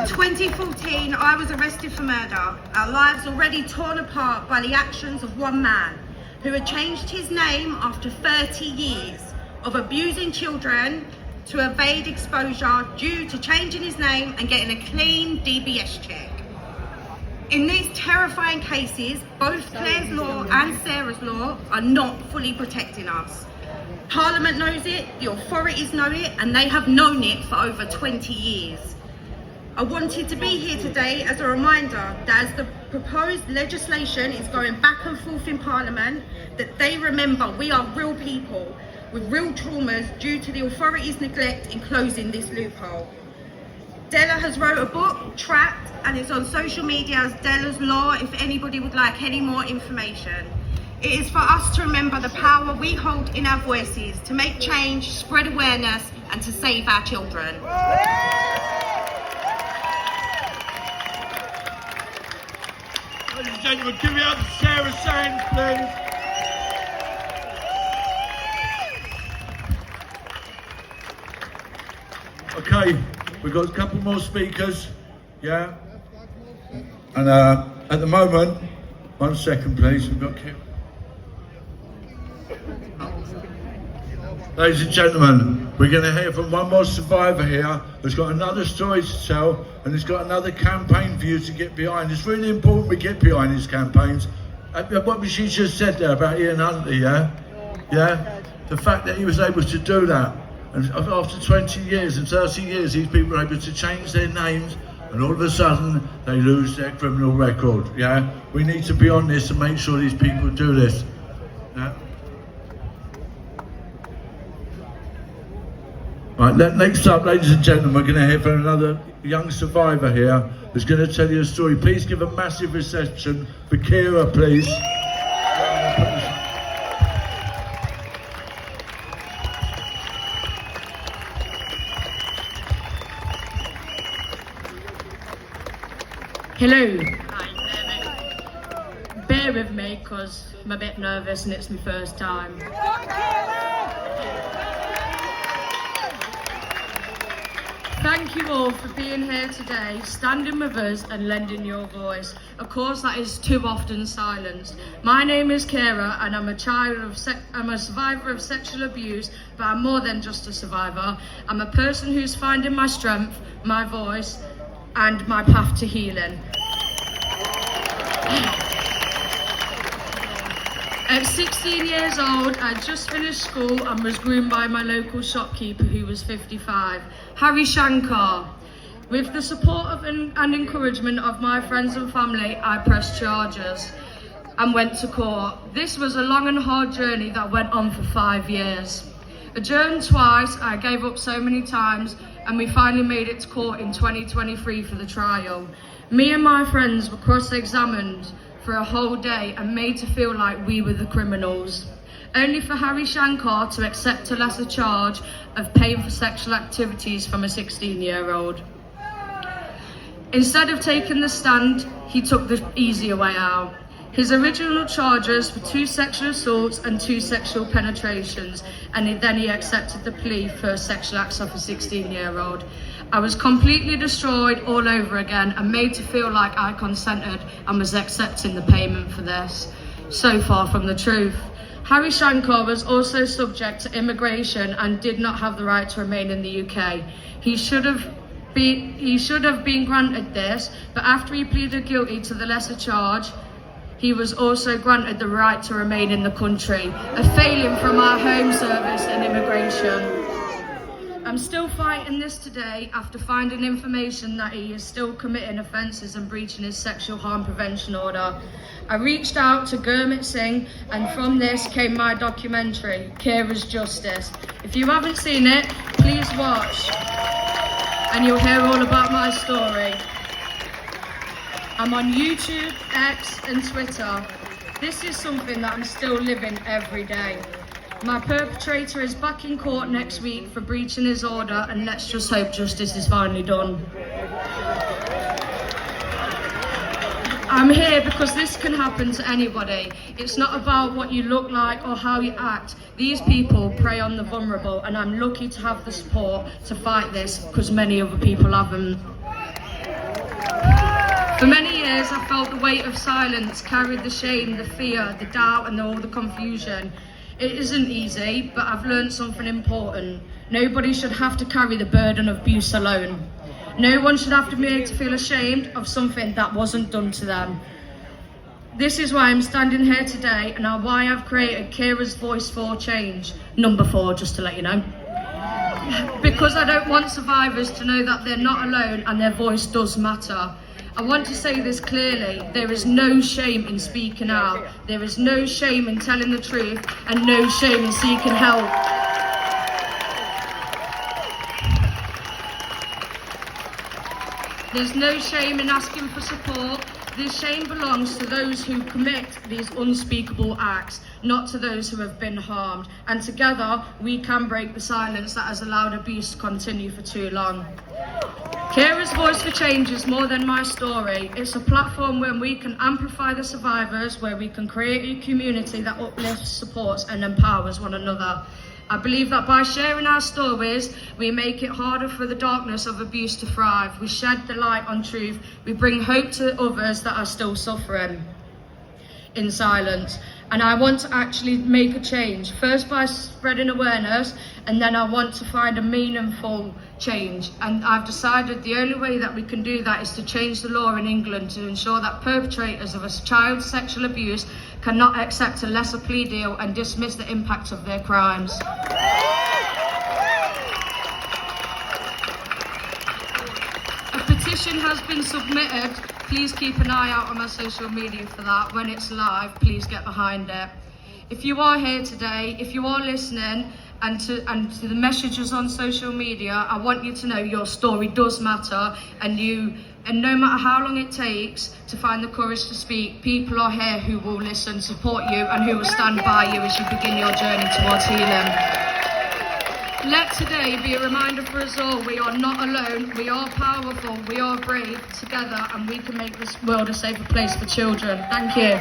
In 2014, I was arrested for murder. Our lives already torn apart by the actions of one man who had changed his name after 30 years of abusing children to evade exposure due to changing his name and getting a clean DBS check. In these terrifying cases, both Claire's law and Sarah's law are not fully protecting us. Parliament knows it, the authorities know it, and they have known it for over 20 years. I wanted to be here today as a reminder that as the proposed legislation is going back and forth in Parliament, that they remember we are real people with real traumas due to the authorities' neglect in closing this loophole. Della has wrote a book, Trapped, and it's on social media as Della's Law if anybody would like any more information. It is for us to remember the power we hold in our voices to make change, spread awareness, and to save our children. Ladies and gentlemen, give it up to Sarah Sands, please. Okay, we've got a couple more speakers, yeah? And at the moment, 1 second please, we've got Ladies and gentlemen, we're going to hear from one more survivor here who's got another story to tell and has got another campaign for you to get behind. It's really important we get behind these campaigns. What she just said there about Ian Huntley, yeah? Yeah? The fact that he was able to do that. And after 20 years and 30 years, these people are able to change their names and all of a sudden they lose their criminal record, yeah? We need to be on this and make sure these people do this, yeah? Right, next up, ladies and gentlemen, we're going to hear from another young survivor here who's going to tell you a story. Please give a massive reception for Kira, please. Hello. Bear with me because I'm a bit nervous and it's my first time. Thank you all for being here today, standing with us and lending your voice. Of course, that is too often silenced. My name is Kira and I'm a survivor of sexual abuse, but I'm more than just a survivor. I'm a person who's finding my strength, my voice, and my path to healing. At 16 years old, I just finished school and was groomed by my local shopkeeper who was 55, Harry Shankar. With the support of and encouragement of my friends and family, I pressed charges and went to court. This was a long and hard journey that went on for 5 years. Adjourned twice, I gave up so many times, and we finally made it to court in 2023 for the trial. Me and my friends were cross-examined for a whole day and made to feel like we were the criminals, only for Harry Shankar to accept a lesser charge of paying for sexual activities from a 16-year-old. Instead of taking the stand, he took the easier way out. His original charges were 2 sexual assaults and 2 sexual penetrations, and then he accepted the plea for sexual acts of a 16-year-old. I was completely destroyed all over again and made to feel like I consented and was accepting the payment for this. So far from the truth. Harry Shankar was also subject to immigration and did not have the right to remain in the UK. He should have been granted this, but after he pleaded guilty to the lesser charge, he was also granted the right to remain in the country, a failing from our Home Service and immigration. I'm still fighting this today after finding information that he is still committing offences and breaching his sexual harm prevention order. I reached out to Gurmit Singh, and from this came my documentary, Kira's Justice. If you haven't seen it, please watch, and you'll hear all about my story. I'm on YouTube, X and Twitter. This is something that I'm still living every day. My perpetrator is back in court next week for breaching his order, and let's just hope justice is finally done. I'm here because this can happen to anybody. It's not about what you look like or how you act. These people prey on the vulnerable, and I'm lucky to have the support to fight this because many other people haven't. For many years, I felt the weight of silence, carried the shame, the fear, the doubt, and all the confusion. It isn't easy, but I've learned something important. Nobody should have to carry the burden of abuse alone. No one should have to be made to feel ashamed of something that wasn't done to them. This is why I'm standing here today, and why I've created Kira's Voice for Change, number 4, just to let you know. Because I don't want survivors to know that they're not alone and their voice does matter. I want to say this clearly, there is no shame in speaking out. There is no shame in telling the truth, and no shame in seeking help. There's no shame in asking for support. This shame belongs to those who commit these unspeakable acts, not to those who have been harmed. And together, we can break the silence that has allowed abuse to continue for too long. Kira's Voice for Change is more than my story. It's a platform where we can amplify the survivors, where we can create a community that uplifts, supports and empowers one another. I believe that by sharing our stories, we make it harder for the darkness of abuse to thrive. We shed the light on truth. We bring hope to others that are still suffering in silence. And I want to actually make a change, first by spreading awareness, and then I want to find a meaningful change. And I've decided the only way that we can do that is to change the law in England to ensure that perpetrators of a child's sexual abuse cannot accept a lesser plea deal and dismiss the impact of their crimes. A petition has been submitted. Please keep an eye out on my social media for that. When it's live, please get behind it. If you are here today, if you are listening, and to the messages on social media, I want you to know your story does matter, and no matter how long it takes to find the courage to speak, people are here who will listen, support you, and who will stand by you as you begin your journey towards healing. Let today be a reminder for us all, we are not alone, we are powerful, we are brave, together, and we can make this world a safer place for children. Thank you.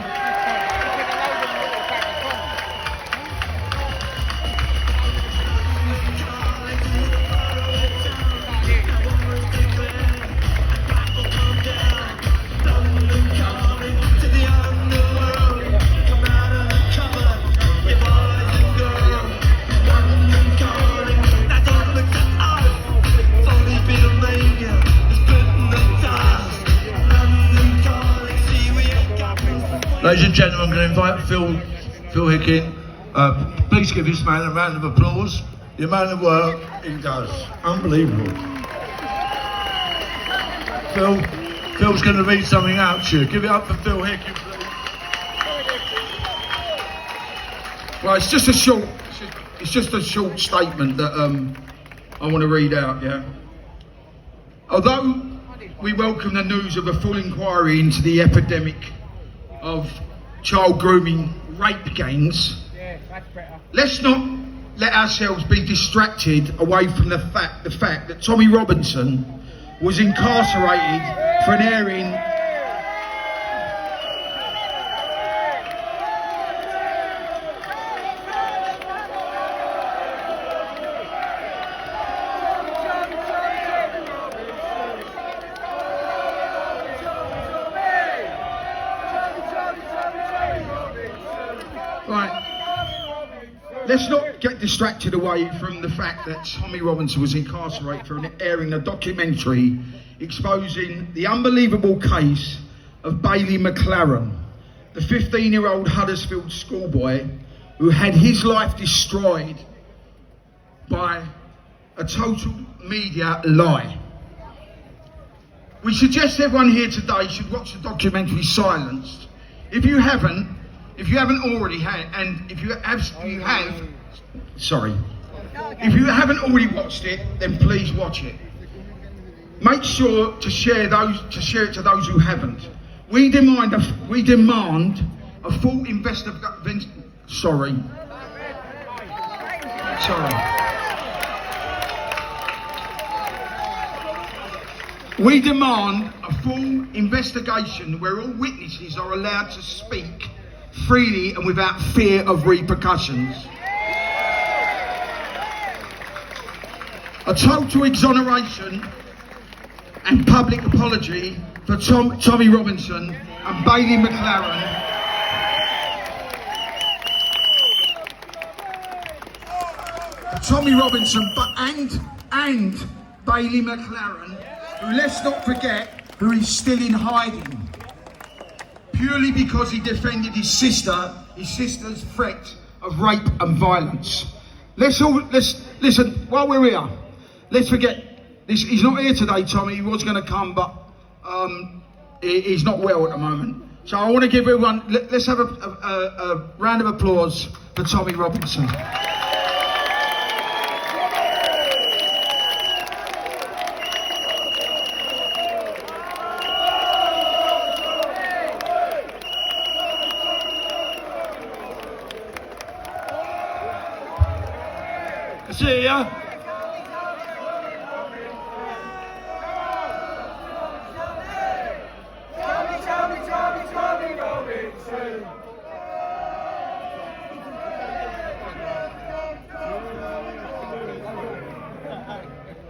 Ladies and gentlemen, I'm going to invite Phil Hickin. Please give this man a round of applause. The amount of work he does, unbelievable. Phil's going to read something out to you. Give it up for Phil Hickin, please. Well, it's just a short statement that I want to read out. Yeah. Although we welcome the news of a full inquiry into the epidemic of child grooming rape gangs, let's not let ourselves be distracted away from the fact that Tommy Robinson was incarcerated for an airing Let's not get distracted away from the fact that Tommy Robinson was incarcerated for airing a documentary exposing the unbelievable case of Bailey McLaren, the 15-year-old Huddersfield schoolboy who had his life destroyed by a total media lie. We suggest everyone here today should watch the documentary Silenced. If you haven't already had, and if you haven't already watched it, then please watch it. Make sure to share it to those who haven't. We demand a full investigation. Sorry. We demand a full investigation where all witnesses are allowed to speak freely and without fear of repercussions. A total exoneration and public apology for Tommy Robinson and Bailey McLaren. Tommy Robinson, and Bailey McLaren, who, let's not forget, who is still in hiding, purely because he defended his sister's threat of rape and violence. Let's listen, while we're here, let's forget, he's not here today, Tommy. He was going to come, but he's not well at the moment. So I want to give everyone, let's have a round of applause for Tommy Robinson. See ya.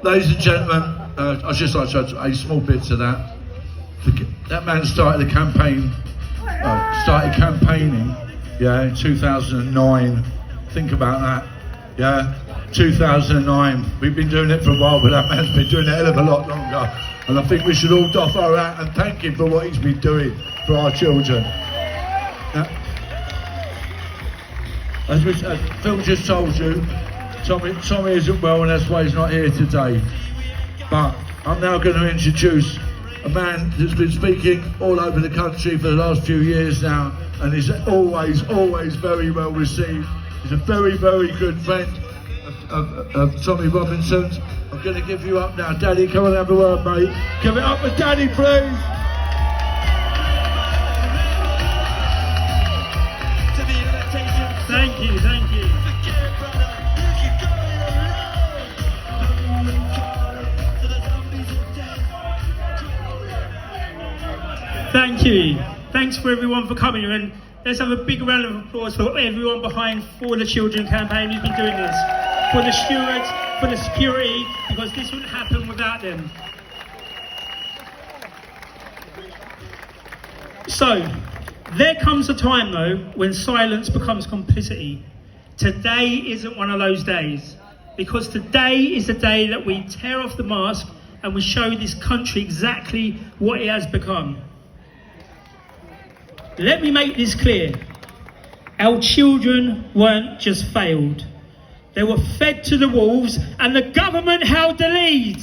Ladies and gentlemen, I'd just like to add a small bit to that. That man started campaigning, in 2009. Think about that, 2009. We've been doing it for a while, but that man's been doing it a hell of a lot longer. And I think we should all doff our hat and thank him for what he's been doing for our children. As Phil just told you, Tommy isn't well and that's why he's not here today. But I'm now going to introduce a man who's been speaking all over the country for the last few years now, and is always very well received. He's a very good friend of Tommy Robinson's. I'm going to give you up now. Daddy, come and have a word, mate. Give it up for Daddy, please. Thank you. Thank you. Thanks for everyone for coming, and let's have a big round of applause for everyone behind For the Children campaign who's been doing this. For the stewards, for the security, because this wouldn't happen without them. So, there comes a time though when silence becomes complicity. Today isn't one of those days, because today is the day that we tear off the mask and we show this country exactly what it has become. Let me make this clear. Our children weren't just failed. They were fed to the wolves and the government held the lead.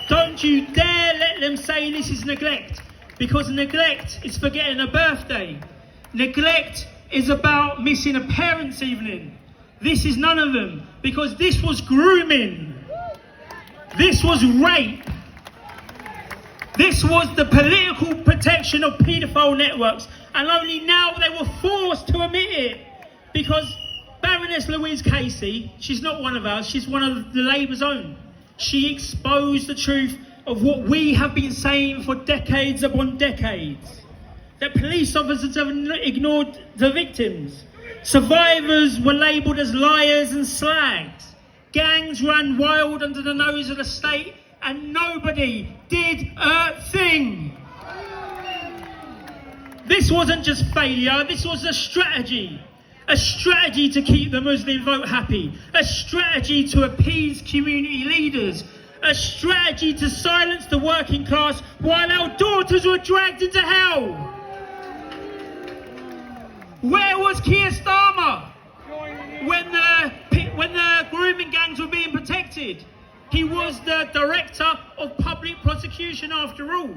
Don't you dare let them say this is neglect, because neglect is forgetting a birthday. Neglect is about missing a parents' evening. This is none of them, because this was grooming. This was rape. This was the political protection of paedophile networks, and only now they were forced to admit it, because Baroness Louise Casey, she's not one of us, she's one of the Labour's own. She exposed the truth of what we have been saying for decades upon decades. That police officers have ignored the victims. Survivors were labelled as liars and slags. Gangs ran wild under the nose of the state, and nobody did a thing. This wasn't just failure, this was a strategy. A strategy to keep the Muslim vote happy. A strategy to appease community leaders. a strategy to silence the working class while our daughters were dragged into hell. Where was Keir Starmer when the grooming gangs were being protected? He was the director of public prosecution after all,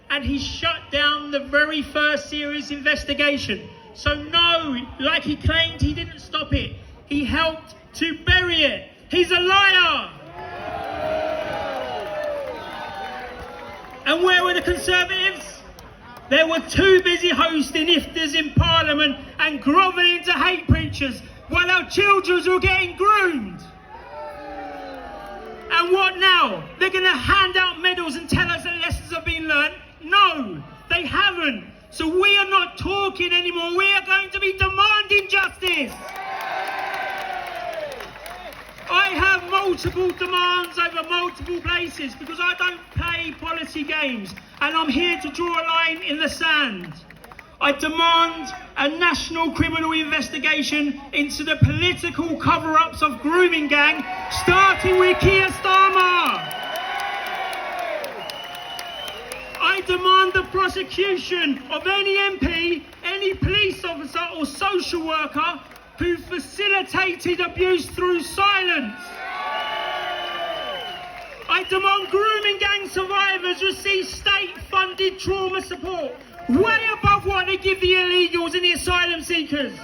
and he shut down the very first serious investigation. So no, like he claimed, he didn't stop it. He helped to bury it. He's a liar. And where were the Conservatives? They were too busy hosting iftars in Parliament and grovelling to hate preachers while our children were getting groomed. And what now? They're going to hand out medals and tell us that lessons have been learned? No, they haven't. So we are not talking anymore. We are going to be demanding justice. I have multiple demands over multiple places because I don't play policy games, and I'm here to draw a line in the sand. I demand a national criminal investigation into the political cover-ups of grooming gang, starting with Keir Starmer. I demand the prosecution of any MP, any police officer or social worker who facilitated abuse through silence. I demand grooming gang survivors receive state-funded trauma support, way above what they give the illegals and the asylum seekers.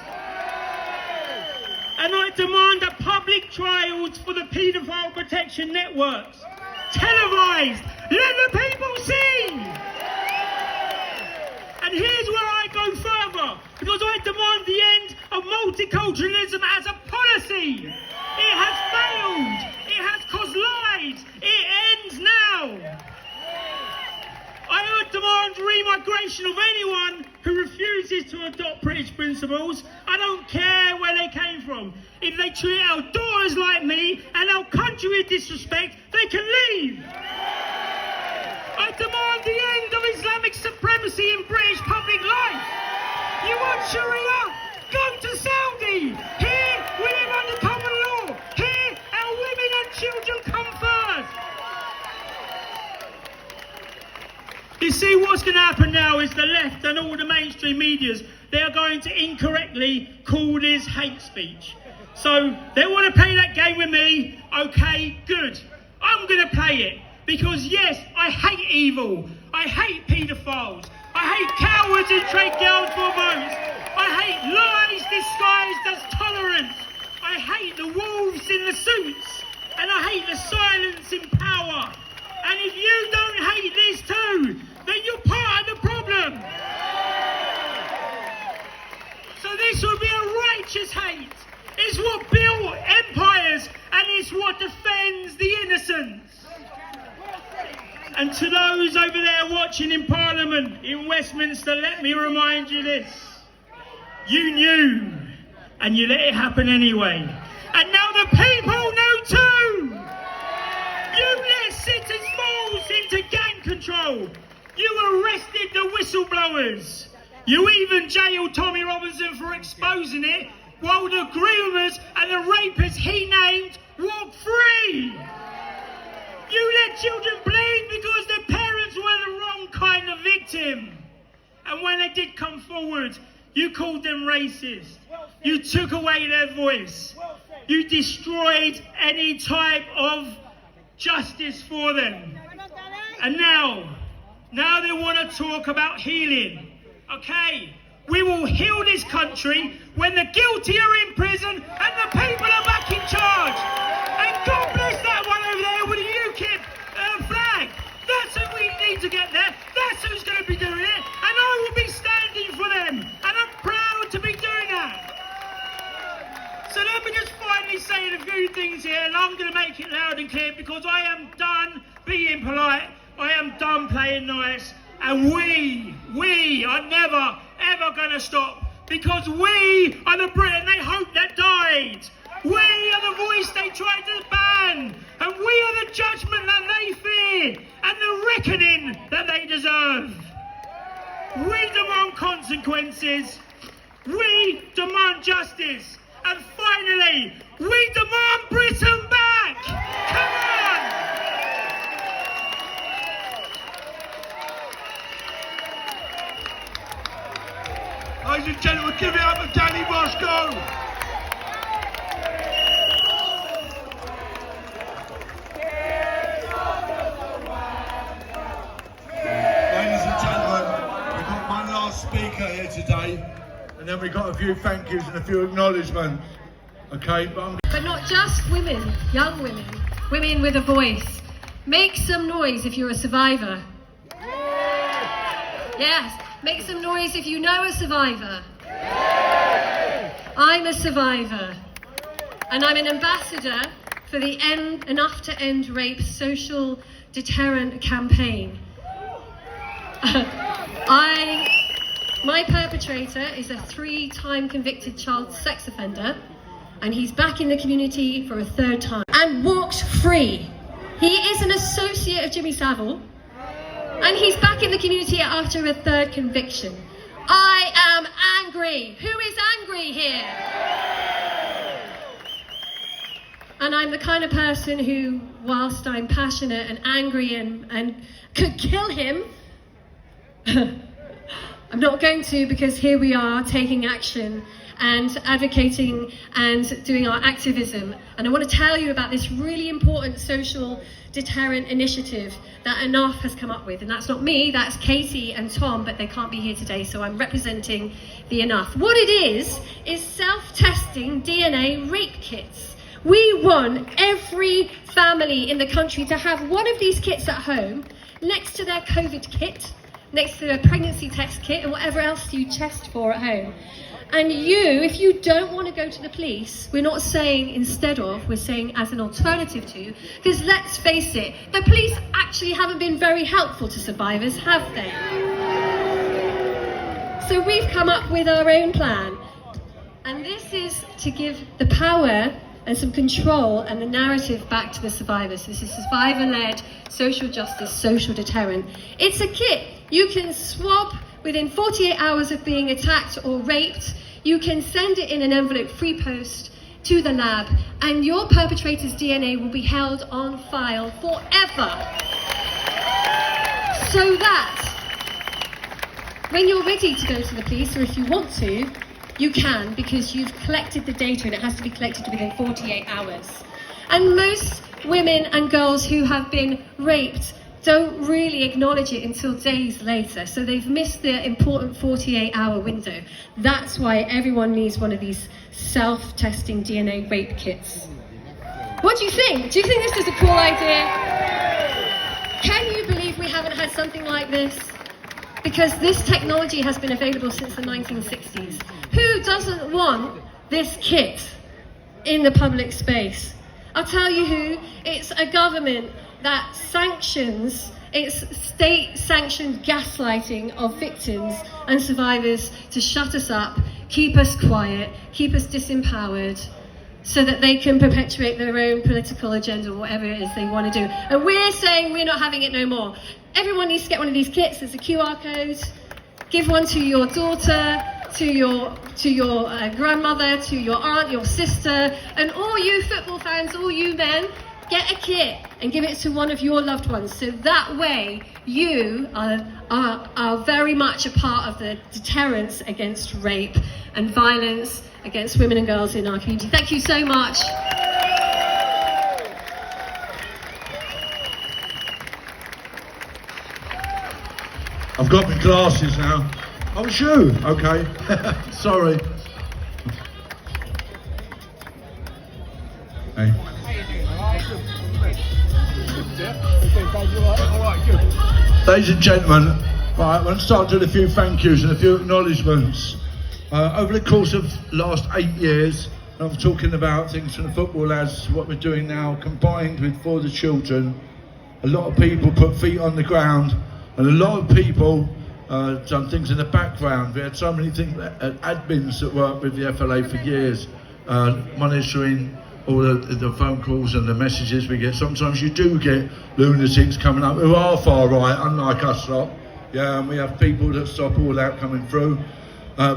And I demand that public trials for the paedophile protection networks, televised, let the people see. And here's where I go further, because I demand the end of multiculturalism as a policy. It has failed. It has caused lives. It ends now. I demand remigration of anyone who refuses to adopt British principles. I don't care where they came from. If they treat our daughters like me and our country with disrespect, they can leave. I demand the end of Islamic supremacy in British public life. You want Sharia? Go to Saudi. Here we live under common law. Here our women and children come first. You see, what's going to happen now is the left and all the mainstream medias, they are going to incorrectly call this hate speech. So they want to play that game with me. Okay, good. I'm going to play it. Because yes, I hate evil. I hate paedophiles. I hate cowards who trade girls for votes. I hate lies disguised as tolerance. I hate the wolves in the suits. And I hate the silence in power. And if you don't hate this too, then you're part of the problem. So this will be a righteous hate. It's what built empires and it's what defends the innocents. And to those over there watching in Parliament in Westminster, let me remind you this. You knew, and you let it happen anyway. And now the people know too. You let sit-ins falls into gang control. You arrested the whistleblowers. You even jailed Tommy Robinson for exposing it, while the groomers and the rapists he named walk free. You let children bleed because their parents were the wrong kind of victim. And when they did come forward, you called them racist. You took away their voice. You destroyed any type of justice for them. And now they want to talk about healing. Okay, we will heal this country when the guilty are in prison and the people are back in charge. And God bless that one over there with the UKIP flag. That's who we need to get there. That's who's going to be doing it. And I will be standing for them. And I'm proud to be doing that. So let me just finally say a few things here, and I'm going to make it loud and clear because I am done being polite. I am done playing nice. And we are never, ever going to stop, because we are the Britain they hoped that died. We are the voice they tried to ban, and we are the judgment that they fear, and the reckoning that they deserve. We demand consequences. We demand justice. And finally, we demand Britain back. Come on! Ladies and gentlemen, give it up for Danny Roscoe. Ladies and gentlemen, we've got one last speaker here today, and then we've got a few thank yous and a few acknowledgements. Okay, but not just women, young women, women with a voice. Make some noise if you're a survivor. Yes, make some noise if you know a survivor. I'm a survivor, and I'm an ambassador for the Enough to End Rape social deterrent campaign. My perpetrator is a 3-time convicted child sex offender, and he's back in the community for a 3rd time and walked free. He is an associate of Jimmy Savile, and he's back in the community after a 3rd conviction. I am angry. Who is angry here? And I'm the kind of person who, whilst I'm passionate and angry and could kill him, I'm not going to, because here we are taking action and advocating and doing our activism. And I want to tell you about this really important social deterrent initiative that Enough has come up with. And that's not me, that's Katie and Tom, but they can't be here today, so I'm representing the Enough. What it is self-testing DNA rape kits. We want every family in the country to have one of these kits at home, next to their COVID kit, next to their pregnancy test kit, and whatever else you test for at home. And you, if you don't want to go to the police, we're not saying instead of, we're saying as an alternative to, because let's face it, the police actually haven't been very helpful to survivors, have they? So we've come up with our own plan. And this is to give the power and some control and the narrative back to the survivors. This is survivor-led social justice, social deterrent. It's a kit you can swab within 48 hours of being attacked or raped. You can send it in an envelope free post to the lab, and your perpetrator's DNA will be held on file forever. So that when you're ready to go to the police, or if you want to, you can, because you've collected the data and it has to be collected within 48 hours. And most women and girls who have been raped don't really acknowledge it until days later. So they've missed the important 48-hour window. That's why everyone needs one of these self-testing DNA rape kits. What do you think? Do you think this is a cool idea? Can you believe we haven't had something like this? Because this technology has been available since the 1960s. Who doesn't want this kit in the public space? I'll tell you who. It's a government that sanctions, it's state-sanctioned gaslighting of victims and survivors to shut us up, keep us quiet, keep us disempowered, so that they can perpetuate their own political agenda, whatever it is they want to do. And we're saying we're not having it no more. Everyone needs to get one of these kits. There's a QR code. Give one to your daughter, to your grandmother, to your aunt, your sister, and all you football fans, all you men, get a kit and give it to one of your loved ones. So that way you are very much a part of the deterrence against rape and violence against women and girls in our community. Thank you so much. I've got my glasses now. Oh, it's you. Okay. Sorry. Hey. Ladies and gentlemen, right, I'm going to start doing a few thank yous and a few acknowledgements. Over the course of the last 8 years, I'm talking about things from the football lads, what we're doing now, combined with For the Children. A lot of people put feet on the ground, and a lot of people done things in the background. We had so many things, admins that worked with the FLA for years, monitoring all the phone calls and the messages we get. Sometimes you do get lunatics coming up who are far right, unlike us lot. Yeah, and we have people that stop all that coming through.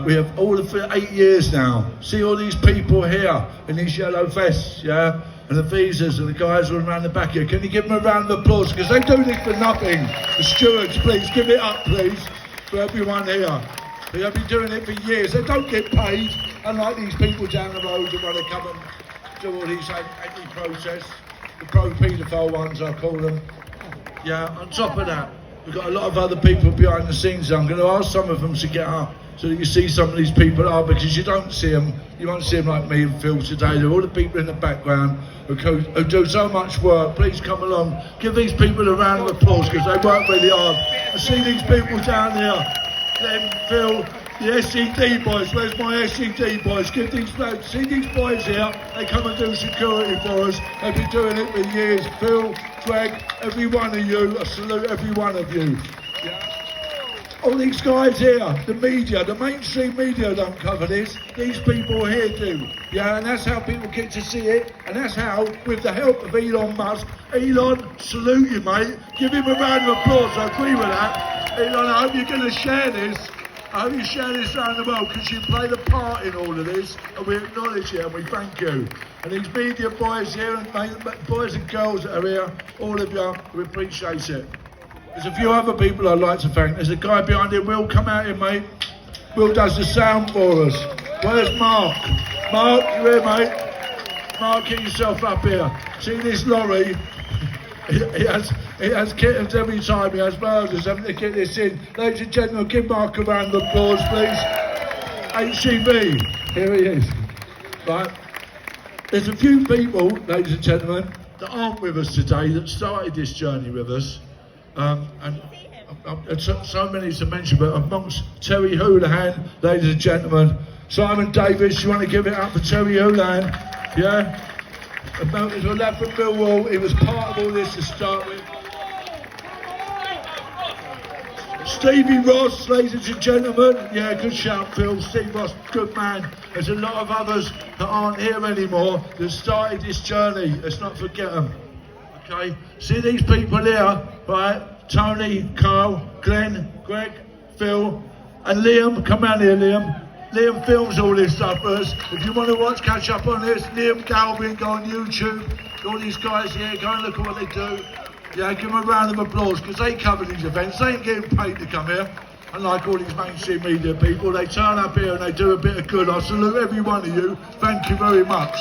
We have all of for 8 years now. See all these people here in these yellow vests, yeah? And the visas and the guys all around the back here. Can you give them a round of applause? Because they do this for nothing. The stewards, please, give it up, please, for everyone here. They've been doing it for years. They don't get paid, unlike these people down the road that want to come and do all these anti-protests, the pro-paedophile ones, I call them. Yeah, on top of that, we've got a lot of other people behind the scenes. I'm going to ask some of them to get up so that you see some of these people are, because you don't see them. You won't see them like me and Phil today. They're all the people in the background who do so much work. Please come along. Give these people a round of applause because they work really hard. I see these people down here. Them, Phil, the SCD boys. Where's my SCD boys? Give these, see these boys here. They come and do security for us. They've been doing it for years. Phil, Greg, every one of you. I salute every one of you. Yeah. All these guys here, the media, the mainstream media don't cover this. These people here do. Yeah, and that's how people get to see it. And that's how, with the help of Elon Musk, Elon, salute you, mate. Give him a round of applause. I agree with that. Elon, I hope you're going to share this. I hope you share this around the world because you played a part in all of this. And we acknowledge you and we thank you. And these media boys here, and boys and girls that are here, all of you, we appreciate it. There's a few other people I'd like to thank. There's a guy behind him. Will, come out here, mate. Will does the sound for us. Where's Mark? Mark, you here, mate? Mark, get yourself up here. See this lorry? He has kittens every time. He has murders having to get this in. Ladies and gentlemen, give Mark a round of applause, please. HCV, here he is. Right. There's a few people, ladies and gentlemen, that aren't with us today that started this journey with us. And so many to mention, but amongst Terry Houlihan, ladies and gentlemen, Simon Davis, you want to give it up for Terry Houlihan? Yeah? There's a lad from Millwall, he was part of all this to start with. Stevie Ross, ladies and gentlemen, yeah, good shout, Phil. Steve Ross, good man. There's a lot of others that aren't here anymore that started this journey. Let's not forget them. Okay, see these people here, right? Tony, Carl, Glenn, Greg, Phil, and Liam. Come round here, Liam. Liam films all this stuff for us. If you want to catch up on this, Liam Galvin, go on YouTube. All these guys here, go and look at what they do. Yeah, give them a round of applause because they cover these events. They ain't getting paid to come here. Unlike all these mainstream media people, they turn up here and they do a bit of good. I salute every one of you. Thank you very much.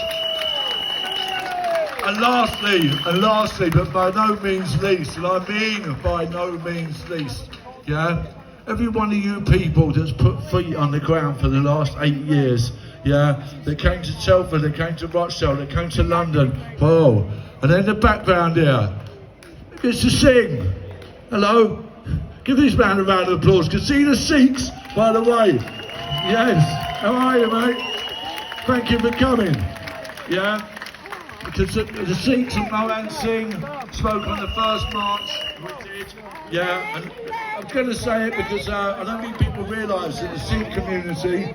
And lastly, but by no means least, and I mean by no means least, yeah, every one of you people that's put feet on the ground for the last 8 years, yeah, that came to Telford, that came to Rochdale, that came to London, whoa, and then the background here, it's to sing, hello, give this man a round of applause, can see the Sikhs, by the way, yes, how are you, mate, thank you for coming, yeah. Because the Sikhs and Mohan Singh spoke on the first march we did, yeah, and I'm going to say it because I don't think people realise that the Sikh community,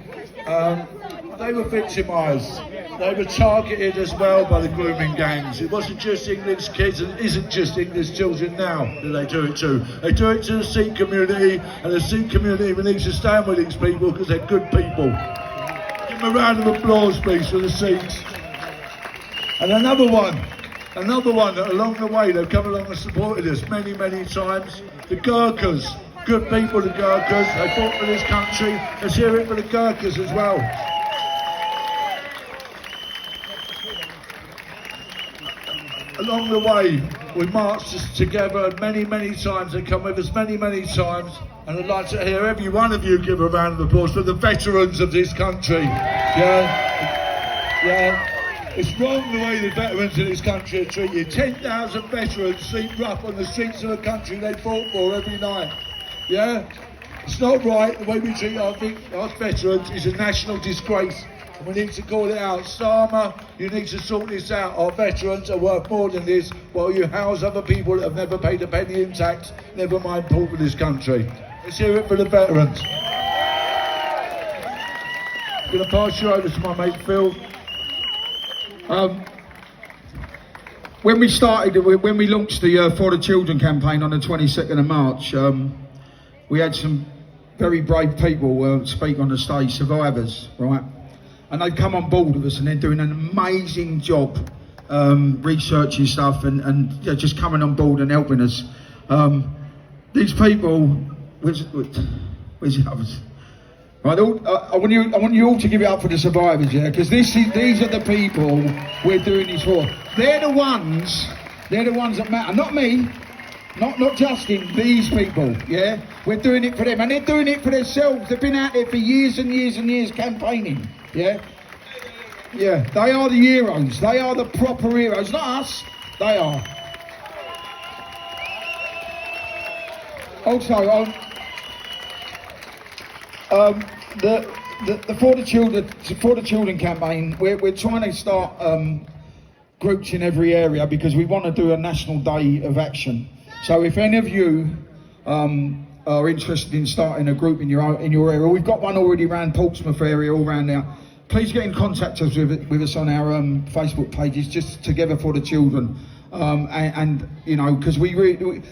they were victimised, they were targeted as well by the grooming gangs. It wasn't just English kids and it isn't just English children now that they do it to. They do it to the Sikh community, and the Sikh community needs to stand with these people because they're good people. Give them a round of applause please for the Sikhs. And another one that along the way they've come along and supported us many times, the Gurkhas, good people, the Gurkhas, they fought for this country. Let's hear it for the Gurkhas as well. Along the way we marched together many times, they come with us many times, and I'd like to hear every one of you give a round of applause for the veterans of this country. Yeah. It's wrong the way the veterans of this country are treated. 10,000 veterans sleep rough on the streets of the country they fought for every night. Yeah? It's not right. The way we treat our veterans is a national disgrace. And we need to call it out. Sama, you need to sort this out. Our veterans are worth more than this, while you house other people that have never paid a penny in tax, never mind poor for this country. Let's hear it for the veterans. I'm going to pass you over to my mate Phil. When we launched the For the Children campaign on the 22nd of March, we had some very brave people speak on the stage, survivors, right? And they've come on board with us and they're doing an amazing job researching stuff and yeah, just coming on board and helping us. These people, where's the others? Right, I want you all to give it up for the survivors, yeah, because these are the people we're doing this for. They're the ones that matter, not me, not Justin. These people, yeah, we're doing it for them, and they're doing it for themselves. They've been out there for years and years and years campaigning, yeah. Yeah, they are the heroes. They are the proper heroes, not us. They are. Also, the For the Children campaign, we're trying to start groups in every area because we want to do a national day of action. So if any of you are interested in starting a group in your area, we've got one already around Portsmouth area, all around now. Please get in contact with us on our Facebook pages, just Together for the Children, and you know, because we really.